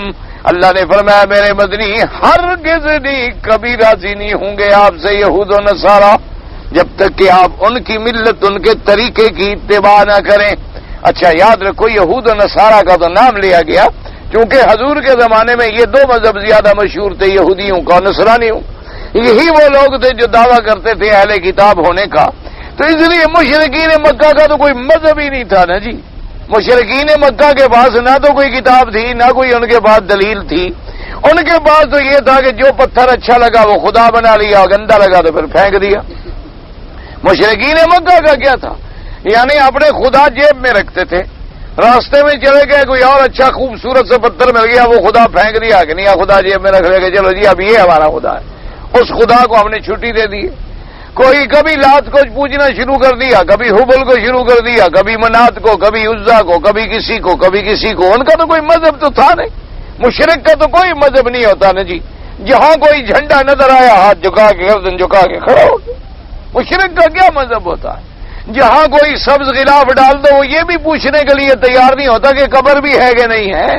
[SPEAKER 1] اللہ نے فرمایا میرے مدنی ہرگز نہیں کبھی راضی نہیں ہوں گے آپ سے یہود و نصارہ جب تک کہ آپ ان کی ملت، ان کے طریقے کی اتباع نہ کریں۔ اچھا یاد رکھو یہود و نصارہ کا تو نام لیا گیا کیونکہ حضور کے زمانے میں یہ دو مذہب زیادہ مشہور تھے، یہودیوں کا اور نصرانیوں، یہی وہ لوگ تھے جو دعویٰ کرتے تھے اہل کتاب ہونے کا، تو اس لیے مشرکین مکہ کا تو کوئی مذہب ہی نہیں تھا نا جی، مشرکین مکہ کے پاس نہ تو کوئی کتاب تھی نہ کوئی ان کے پاس دلیل تھی، ان کے پاس تو یہ تھا کہ جو پتھر اچھا لگا وہ خدا بنا لیا اور گندا لگا تو پھر پھینک دیا۔ مشرکین مکہ کا کیا تھا، یعنی اپنے خدا جیب میں رکھتے تھے، راستے میں چلے گئے کوئی اور اچھا خوبصورت سے پتھر مل گیا وہ خدا پھینک دیا کہ نہیں خدا جیب میں رکھ لے گا، چلو جی اب یہ ہمارا خدا ہے، اس خدا کو ہم نے چھٹی دے دی۔ کوئی کبھی لات کو پوجنا شروع کر دیا، کبھی حبل کو شروع کر دیا، کبھی منات کو، کبھی عزا کو، کبھی کسی کو، کبھی کسی کو، ان کا تو کوئی مذہب تو تھا نہیں، مشرک کا تو کوئی مذہب نہیں ہوتا نا جی، جہاں کوئی جھنڈا نظر آیا ہاتھ جھکا کے گردن جھکا کے کھڑا ہو گیا، مشرک کا کیا مذہب ہوتا ہے؟ جہاں کوئی سبز غلاف ڈال دو وہ یہ بھی پوچھنے کے لیے تیار نہیں ہوتا کہ قبر بھی ہے کہ نہیں ہے،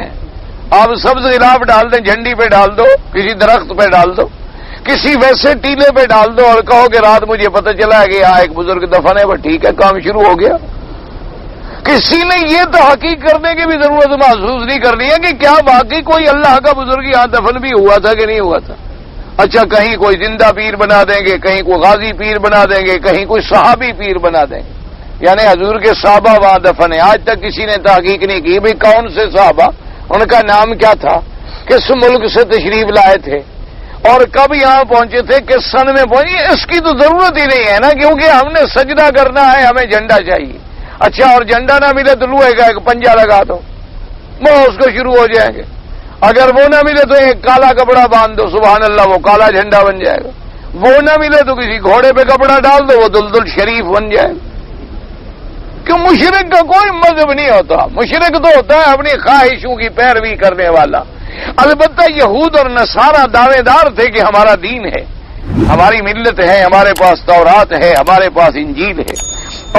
[SPEAKER 1] آپ سبز غلاف ڈال دیں، جھنڈی پہ ڈال دو، کسی درخت پہ ڈال دو، کسی ویسے ٹیلے پہ ڈال دو اور کہو کہ رات مجھے پتہ چلا کہ یہاں ایک بزرگ دفن ہے، وہ ٹھیک ہے کام شروع ہو گیا۔ کسی نے یہ تحقیق کرنے کی بھی ضرورت محسوس نہیں کرنی ہے کہ کیا واقعی کوئی اللہ کا بزرگ یہاں دفن بھی ہوا تھا کہ نہیں ہوا تھا۔ اچھا کہیں کوئی زندہ پیر بنا دیں گے، کہیں کوئی غازی پیر بنا دیں گے، کہیں کوئی صحابی پیر بنا دیں گے، یعنی حضور کے صحابہ وہاں دفن ہے، آج تک کسی نے تحقیق نہیں کی بھئی کون سے صحابہ، ان کا نام کیا تھا، کس ملک سے تشریف لائے تھے اور کب یہاں پہنچے تھے، کس سن میں پہنچے، اس کی تو ضرورت ہی نہیں ہے نا، کیونکہ ہم نے سجدہ کرنا ہے، ہمیں جھنڈا چاہیے۔ اچھا اور جھنڈا نہ ملے تو لوہے کا ایک پنجا لگا دو، وہ اس کو شروع ہو جائیں گے. اگر وہ نہ ملے تو ایک کالا کپڑا باندھ دو، سبحان اللہ، وہ کالا جھنڈا بن جائے گا. وہ نہ ملے تو کسی گھوڑے پہ کپڑا ڈال دو، وہ دلدل شریف بن جائے گا. کیوں؟ مشرک کا کوئی مذہب نہیں ہوتا. مشرک تو ہوتا ہے اپنی خواہشوں کی پیروی کرنے والا. البتہ یہود اور نصارہ دعوے دار تھے کہ ہمارا دین ہے، ہماری ملت ہے، ہمارے پاس تورات ہے، ہمارے پاس انجیل ہے.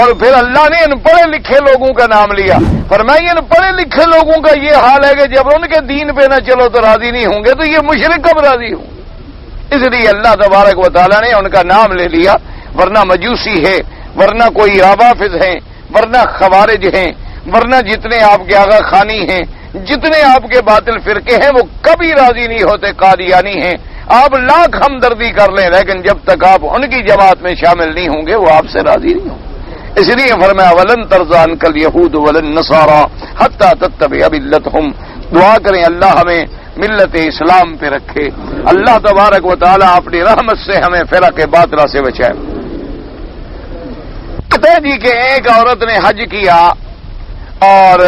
[SPEAKER 1] اور پھر اللہ نے ان پڑھے لکھے لوگوں کا نام لیا. فرمایا ان پڑھے لکھے لوگوں کا یہ حال ہے کہ جب ان کے دین پہ نہ چلو تو راضی نہیں ہوں گے، تو یہ مشرک کب راضی ہوں گے؟ اس لیے اللہ تبارک و تعالیٰ نے ان کا نام لے لیا. ورنہ مجوسی ہے، ورنہ کوئی رافض ہیں، ورنہ خوارج ہیں، ورنہ جتنے آپ کے آغا خانی ہیں، جتنے آپ کے باطل فرقے ہیں، وہ کبھی راضی نہیں ہوتے. قادیانی ہیں، آپ لاکھ ہمدردی کر لیں لیکن جب تک آپ ان کی جماعت میں شامل نہیں ہوں گے وہ آپ سے راضی نہیں ہوں گے. اس لیے فرمایا ولن ترضى عنك اليهود ولا النصارى حتى تتبع ملتهم. دعا کریں اللہ ہمیں ملت اسلام پہ رکھے. اللہ تبارک و تعالی اپنی رحمت سے ہمیں فرق باطلہ سے بچائے. کہتے ہیں جی کہ ایک عورت نے حج کیا اور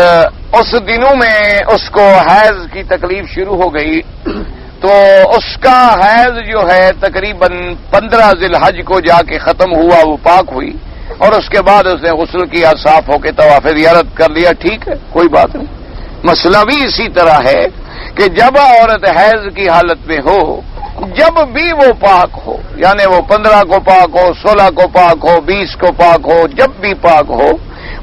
[SPEAKER 1] اس دنوں میں اس کو حیض کی تکلیف شروع ہو گئی، تو اس کا حیض جو ہے تقریباً 15 ذی الحج کو جا کے ختم ہوا، وہ پاک ہوئی اور اس کے بعد اس نے غسل کیا، صاف ہو کے طواف زیارت کر لیا. ٹھیک ہے، کوئی بات نہیں. مسئلہ بھی اسی طرح ہے کہ جب عورت حیض کی حالت میں ہو، جب بھی وہ پاک ہو، یعنی وہ 15 کو پاک ہو، 16 کو پاک ہو، 20 کو پاک ہو، جب بھی پاک ہو،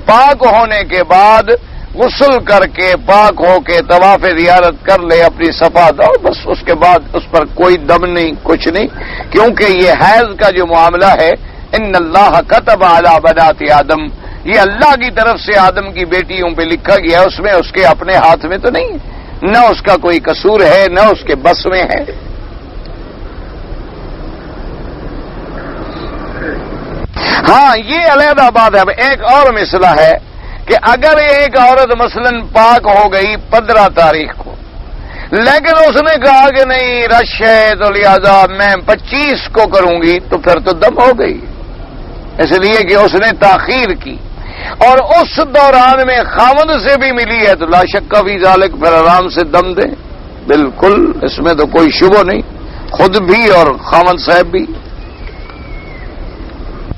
[SPEAKER 1] پاک ہونے کے بعد غسل کر کے پاک ہو کے طواف زیارت کر لے، اپنی صفا دو، بس اس کے بعد اس پر کوئی دم نہیں، کچھ نہیں. کیونکہ یہ حیض کا جو معاملہ ہے، ان اللہ کتب علی بنات آدم، یہ اللہ کی طرف سے آدم کی بیٹیوں پہ لکھا گیا، اس میں اس کے اپنے ہاتھ میں تو نہیں ہے، نہ اس کا کوئی قصور ہے، نہ اس کے بس میں ہے. ہاں یہ علیحدہ بات ہے. اب ایک اور مسئلہ ہے کہ اگر ایک عورت مثلا پاک ہو گئی 15 تاریخ کو، لیکن اس نے کہا کہ نہیں رش ہے تو لہذا میں 25 کو کروں گی، تو پھر تو دم ہو گئی، اس لیے کہ اس نے تاخیر کی اور اس دوران میں خاوند سے بھی ملی ہے تو لا شک فی ذالک، پھر آرام سے دم دیں. بالکل اس میں تو کوئی شبہ نہیں، خود بھی اور خاوند صاحب بھی.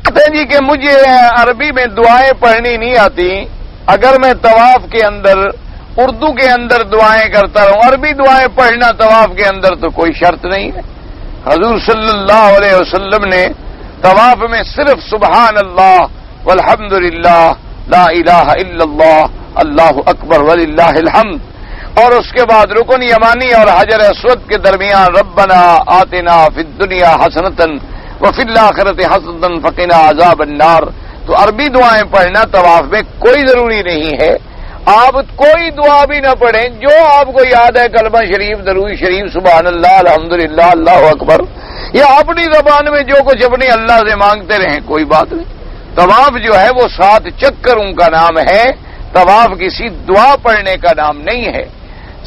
[SPEAKER 1] کہتے ہیں جی کہ مجھے عربی میں دعائیں پڑھنی نہیں آتی، اگر میں طواف کے اندر اردو کے اندر دعائیں کرتا رہوں، عربی دعائیں پڑھنا طواف کے اندر تو کوئی شرط نہیں ہے. حضور صلی اللہ علیہ وسلم نے طواف میں صرف سبحان اللہ والحمد للہ لا الہ الا اللہ اللہ اکبر وللہ الحمد، اور اس کے بعد رکن یمانی اور حجر اسود کے درمیان ربنا آتنا فی الدنیا حسنۃ وفی الآخرۃ حسنۃ وقنا عذاب النار. تو عربی دعائیں پڑھنا طواف میں کوئی ضروری نہیں ہے. آپ کوئی دعا بھی نہ پڑھیں، جو آپ کو یاد ہے، کلمہ شریف، درود شریف، سبحان اللہ، الحمدللہ، اللہ اکبر، یا اپنی زبان میں جو کچھ اپنی اللہ سے مانگتے رہیں، کوئی بات نہیں. طواف جو ہے وہ 7 چکروں کا نام ہے، طواف کسی دعا پڑھنے کا نام نہیں ہے.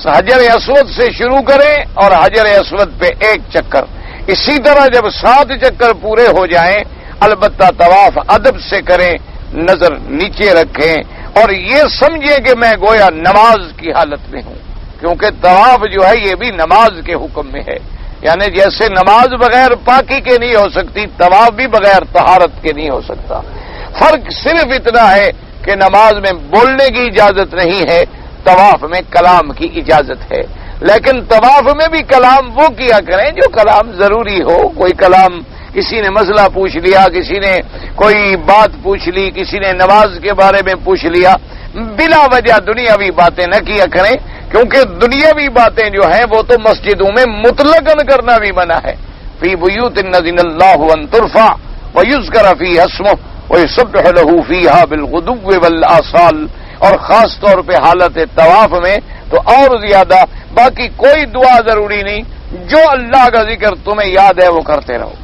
[SPEAKER 1] حجر اسود سے شروع کریں اور حجر اسود پہ 1 چکر. اسی طرح جب 7 چکر پورے ہو جائیں، البتہ طواف ادب سے کریں، نظر نیچے رکھیں اور یہ سمجھیں کہ میں گویا نماز کی حالت میں ہوں، کیونکہ طواف جو ہے یہ بھی نماز کے حکم میں ہے. یعنی جیسے نماز بغیر پاکی کے نہیں ہو سکتی، طواف بھی بغیر طہارت کے نہیں ہو سکتا. فرق صرف اتنا ہے کہ نماز میں بولنے کی اجازت نہیں ہے، طواف میں کلام کی اجازت ہے. لیکن طواف میں بھی کلام وہ کیا کریں جو کلام ضروری ہو. کوئی کلام، کسی نے مسئلہ پوچھ لیا، کسی نے کوئی بات پوچھ لی، کسی نے نماز کے بارے میں پوچھ لیا، بلا وجہ دنیاوی باتیں نہ کیا کریں، کیونکہ دنیاوی باتیں جو ہیں وہ تو مسجدوں میں مطلقاً کرنا بھی منع ہے. فی بیوت اذن اللہ ان ترفع ویذکر فیہا اسمہ ویسبح لہ فیہا بالغدو والآصال، اور خاص طور پہ حالت طواف میں تو اور زیادہ. باقی کوئی دعا ضروری نہیں، جو اللہ کا ذکر تمہیں یاد ہے وہ کرتے رہو.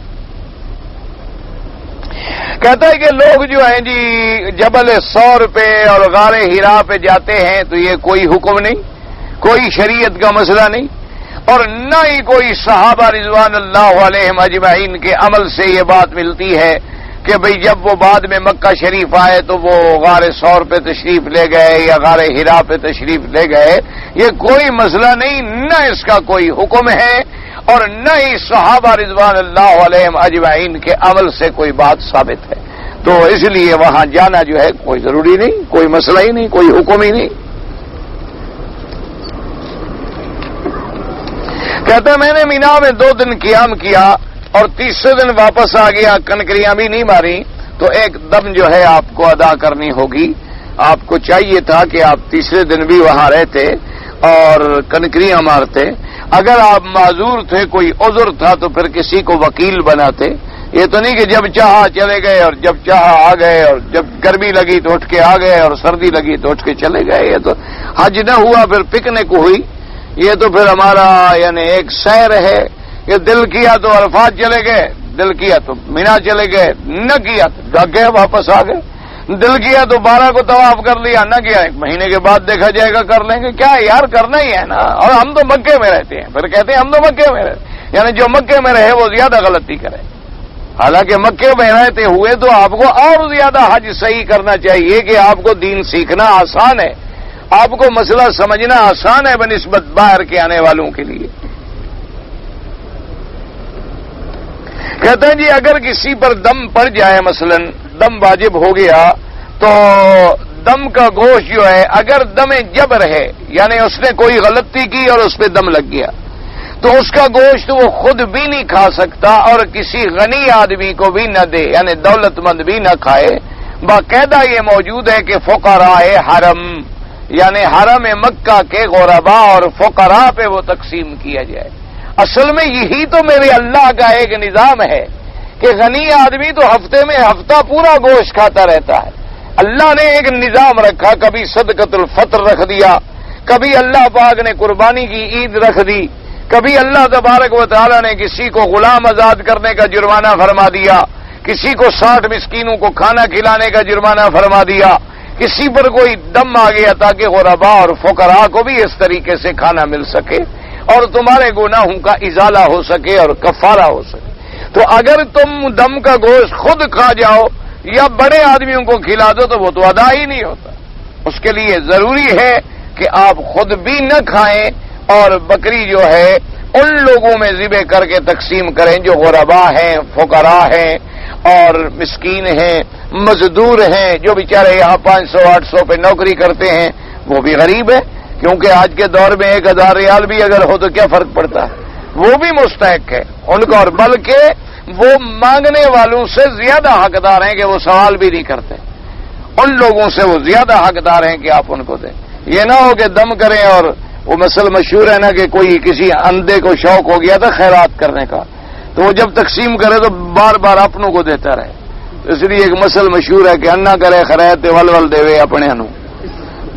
[SPEAKER 1] کہتا ہے کہ لوگ جو ہیں جی جبل سور پہ اور غار ہرا پہ جاتے ہیں تو یہ کوئی حکم نہیں، کوئی شریعت کا مسئلہ نہیں، اور نہ ہی کوئی صحابہ رضوان اللہ علیہم اجمعین کے عمل سے یہ بات ملتی ہے کہ بھئی جب وہ بعد میں مکہ شریف آئے تو وہ غار ثور پہ تشریف لے گئے یا غار حرا پہ تشریف لے گئے، یہ کوئی مسئلہ نہیں، نہ اس کا کوئی حکم ہے اور نہ ہی صحابہ رضوان اللہ علیہم اجمعین کے عمل سے کوئی بات ثابت ہے، تو اس لیے وہاں جانا جو ہے کوئی ضروری نہیں، کوئی مسئلہ ہی نہیں، کوئی حکم ہی نہیں۔ کہتا ہے میں نے مینا میں 2 دن قیام کیا اور تیسرے دن واپس آ گیا، کنکریاں بھی نہیں ماری، تو ایک دم جو ہے آپ کو ادا کرنی ہوگی۔ آپ کو چاہیے تھا کہ آپ تیسرے دن بھی وہاں رہتے اور کنکریاں مارتے۔ اگر آپ معذور تھے، کوئی عذر تھا، تو پھر کسی کو وکیل بناتے۔ یہ تو نہیں کہ جب چاہا چلے گئے اور جب چاہا آ گئے، اور جب گرمی لگی تو اٹھ کے آ گئے اور سردی لگی تو اٹھ کے چلے گئے۔ یہ تو حج نہ ہوا، پھر پکنک ہوئی، یہ تو پھر ہمارا یعنی ایک سیر ہے۔ یہ دل کیا تو عرفات چلے گئے، دل کیا تو مینا چلے گئے، نہ کیا تو جا گئے واپس آ گئے، دل کیا تو 12 کو طواف کر لیا، نہ کیا 1 مہینے کے بعد دیکھا جائے گا کر لیں گے، کیا یار کرنا ہی ہے نا۔ اور ہم تو مکے میں رہتے ہیں، پھر کہتے ہیں ہم تو مکے میں رہتے ہیں، یعنی جو مکے میں رہے وہ زیادہ غلطی کرے۔ حالانکہ مکے میں رہتے ہوئے تو آپ کو اور زیادہ حج صحیح کرنا چاہیے کہ آپ کو دین سیکھنا آسان ہے، آپ کو مسئلہ سمجھنا آسان ہے بنسبت باہر کے آنے والوں کے لیے۔ کہتے ہیں جی اگر کسی پر دم پڑ جائے، مثلا دم واجب ہو گیا، تو دم کا گوشت جو ہے اگر دم جبر ہے، یعنی اس نے کوئی غلطی کی اور اس پہ دم لگ گیا، تو اس کا گوشت وہ خود بھی نہیں کھا سکتا اور کسی غنی آدمی کو بھی نہ دے، یعنی دولت مند بھی نہ کھائے۔ باقاعدہ یہ موجود ہے کہ فقراء حرم، یعنی حرم مکہ کے غرباء اور فقراء پہ وہ تقسیم کیا جائے۔ اصل میں یہی تو میرے اللہ کا ایک نظام ہے کہ غنی آدمی تو ہفتے میں ہفتہ پورا گوشت کھاتا رہتا ہے۔ اللہ نے ایک نظام رکھا، کبھی صدقۃ الفطر رکھ دیا، کبھی اللہ پاک نے قربانی کی عید رکھ دی، کبھی اللہ تبارک و تعالی نے کسی کو غلام آزاد کرنے کا جرمانہ فرما دیا، کسی کو 60 مسکینوں کو کھانا کھلانے کا جرمانہ فرما دیا، کسی پر کوئی دم آ گیا تاکہ غرباء اور فقراء کو بھی اس طریقے سے کھانا مل سکے اور تمہارے گناہوں کا ازالہ ہو سکے اور کفارہ ہو سکے۔ تو اگر تم دم کا گوشت خود کھا جاؤ یا بڑے آدمیوں کو کھلا دو تو وہ تو ادا ہی نہیں ہوتا۔ اس کے لیے ضروری ہے کہ آپ خود بھی نہ کھائیں اور بکری جو ہے ان لوگوں میں ذبح کر کے تقسیم کریں جو غرباء ہیں، فقراء ہیں اور مسکین ہیں، مزدور ہیں، جو بیچارے یہاں 500-800 پہ نوکری کرتے ہیں، وہ بھی غریب ہے، کیونکہ آج کے دور میں 1000 ریال بھی اگر ہو تو کیا فرق پڑتا ہے، وہ بھی مستحق ہے ان کا، اور بلکہ وہ مانگنے والوں سے زیادہ حقدار ہیں کہ وہ سوال بھی نہیں کرتے، ان لوگوں سے وہ زیادہ حقدار ہیں کہ آپ ان کو دیں۔ یہ نہ ہو کہ دم کریں اور وہ مسئلہ مشہور ہے نا کہ کوئی کسی اندھے کو شوق ہو گیا تھا خیرات کرنے کا، تو وہ جب تقسیم کرے تو بار بار اپنوں کو دیتا رہے، اس لیے ایک مسئلہ مشہور ہے کہ انا کرے خیرات ول دے اپنے انو،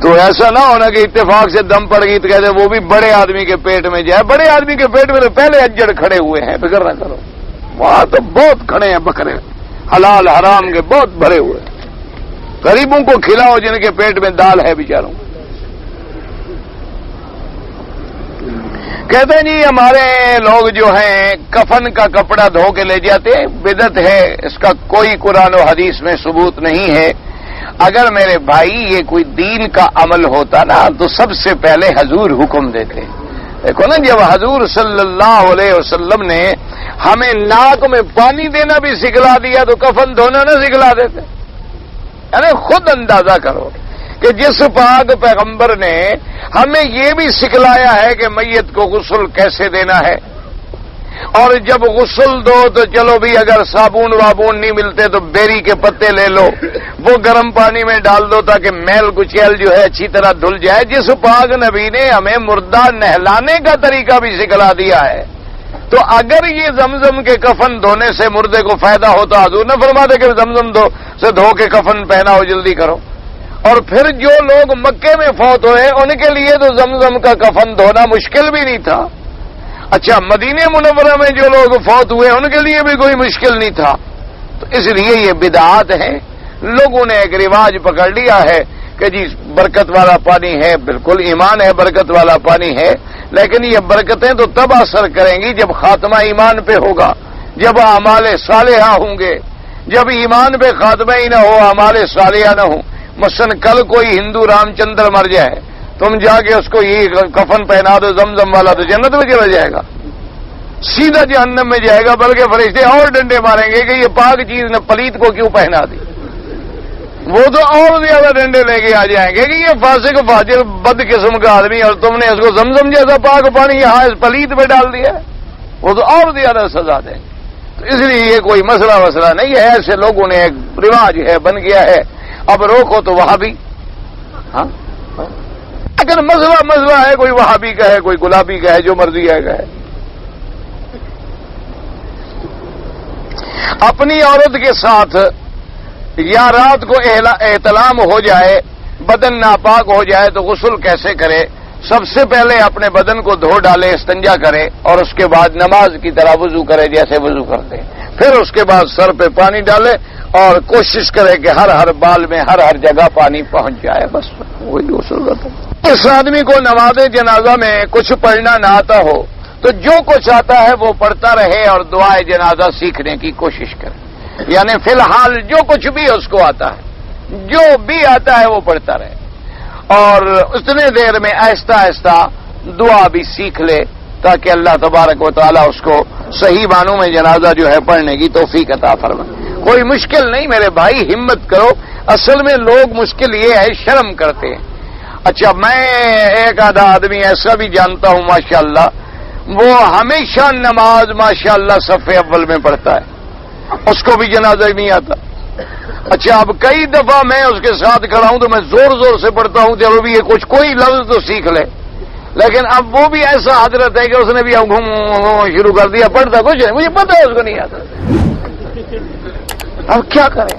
[SPEAKER 1] تو ایسا نہ ہونا کہ اتفاق سے دم پڑ گئی تو کہتے وہ بھی بڑے آدمی کے پیٹ میں جائے، بڑے آدمی کے پیٹ میں تو پہلے اجڑ کھڑے ہوئے ہیں، فکر نہ کرو، وہاں تو بہت کھڑے ہیں بکرے حلال حرام کے بہت بھرے ہوئے، غریبوں کو کھلاؤ جن کے پیٹ میں دال ہے بیچاروں۔ کہتے ہیں جی ہمارے لوگ جو ہیں کفن کا کپڑا دھو کے لے جاتے ہیں، بدعت ہے، اس کا کوئی قرآن و حدیث میں ثبوت نہیں ہے۔ اگر میرے بھائی یہ کوئی دین کا عمل ہوتا نا تو سب سے پہلے حضور حکم دیتے۔ دیکھو نا جب حضور صلی اللہ علیہ وسلم نے ہمیں ناک میں پانی دینا بھی سکھلا دیا تو کفن دھونا نہ سکھلا دیتے؟ یعنی خود اندازہ کرو کہ جس پاک پیغمبر نے ہمیں یہ بھی سکھلایا ہے کہ میت کو غسل کیسے دینا ہے، اور جب غسل دو تو چلو بھی اگر صابن وابون نہیں ملتے تو بیری کے پتے لے لو، وہ گرم پانی میں ڈال دو تاکہ میل کچیل جو ہے اچھی طرح دھل جائے۔ جس پاک نبی نے ہمیں مردہ نہلانے کا طریقہ بھی سکھلا دیا ہے، تو اگر یہ زمزم کے کفن دھونے سے مردے کو فائدہ ہوتا حضور نہ فرماتے کہ زمزم سے دھو کے کفن پہناؤ جلدی کرو۔ اور پھر جو لوگ مکے میں فوت ہوئے ان کے لیے تو زمزم کا کفن دھونا مشکل بھی نہیں تھا، اچھا مدینہ منورہ میں جو لوگ فوت ہوئے ان کے لیے بھی کوئی مشکل نہیں تھا۔ تو اس لیے یہ بدعات ہے، لوگوں نے ایک رواج پکڑ لیا ہے کہ جی برکت والا پانی ہے، بالکل ایمان ہے برکت والا پانی ہے، لیکن یہ برکتیں تو تب اثر کریں گی جب خاتمہ ایمان پہ ہوگا، جب اعمال صالحہ ہوں گے، جب ایمان پہ خاتمہ ہی نہ ہو، ہمارے صالحہ نہ ہوں، مثلا کل کوئی ہندو رام چندر مر جائے، تم جا کے اس کو یہ کفن پہنا دو زمزم والا، تو جنت میں چلا جائے گا؟ سیدھا جہنم میں جائے گا، بلکہ فرشتے اور ڈنڈے ماریں گے کہ یہ پاک چیز نے پلیت کو کیوں پہنا دی۔ وہ تو اور زیادہ ڈنڈے لے کے آ جائیں گے کہ یہ فاسق فاجر بد قسم کا آدمی، اور تم نے اس کو زمزم جیسا پاک پانی یہاں اس پلیت میں ڈال دیا، وہ تو اور زیادہ سزا دیں گے۔ تو اس لیے یہ کوئی مسئلہ نہیں ہے، ایسے لوگوں نے ایک رواج ہے بن گیا ہے، اب روکو تو وہابی، ہاں اگر مسئلہ ہے، کوئی وہابی کا ہے، کوئی گلابی کا ہے، جو مرضی ہے۔ اپنی عورت کے ساتھ یا رات کو احتلام ہو جائے، بدن ناپاک ہو جائے تو غسل کیسے کرے؟ سب سے پہلے اپنے بدن کو دھو ڈالے، استنجا کرے، اور اس کے بعد نماز کی طرح وضو کرے جیسے وضو کرتے، پھر اس کے بعد سر پہ پانی ڈالے اور کوشش کرے کہ ہر بال میں ہر جگہ پانی پہنچ جائے، بس وہی غسل کرتا ہے۔ اس آدمی کو نماز جنازہ میں کچھ پڑھنا نہ آتا ہو تو جو کچھ آتا ہے وہ پڑھتا رہے اور دعائے جنازہ سیکھنے کی کوشش کرے، یعنی فی الحال جو کچھ بھی اس کو آتا ہے، جو بھی آتا ہے وہ پڑھتا رہے، اور اتنے دیر میں آہستہ آہستہ دعا بھی سیکھ لے تاکہ اللہ تبارک و تعالیٰ اس کو صحیح معنوں میں جنازہ جو ہے پڑھنے کی توفیق عطا فرمائے۔ کوئی مشکل نہیں میرے بھائی، ہمت کرو۔ اصل میں لوگ مشکل یہ ہے شرم کرتے ہیں۔ اچھا، میں ایک آدھا آدمی ایسا بھی جانتا ہوں ماشاءاللہ، وہ ہمیشہ نماز ماشاءاللہ صف اول میں پڑھتا ہے، اس کو بھی جنازہ نہیں آتا۔ اچھا، اب کئی دفعہ میں اس کے ساتھ کھڑا ہوں تو میں زور سے پڑھتا ہوں، چلو بھی یہ کوئی لفظ تو سیکھ لے، لیکن اب وہ بھی ایسا حضرت ہے کہ اس نے بھی اب گھوم شروع کر دیا، پڑھتا کچھ نہیں، مجھے پتا ہے اس کو نہیں آتا۔ اب کیا کریں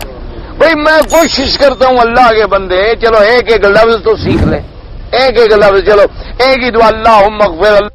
[SPEAKER 1] بھائی، میں کوشش کرتا ہوں اللہ کے بندے چلو ایک لفظ تو سیکھ لے، ایک لفظ، چلو ایک ہی دعا، اللہم اغفر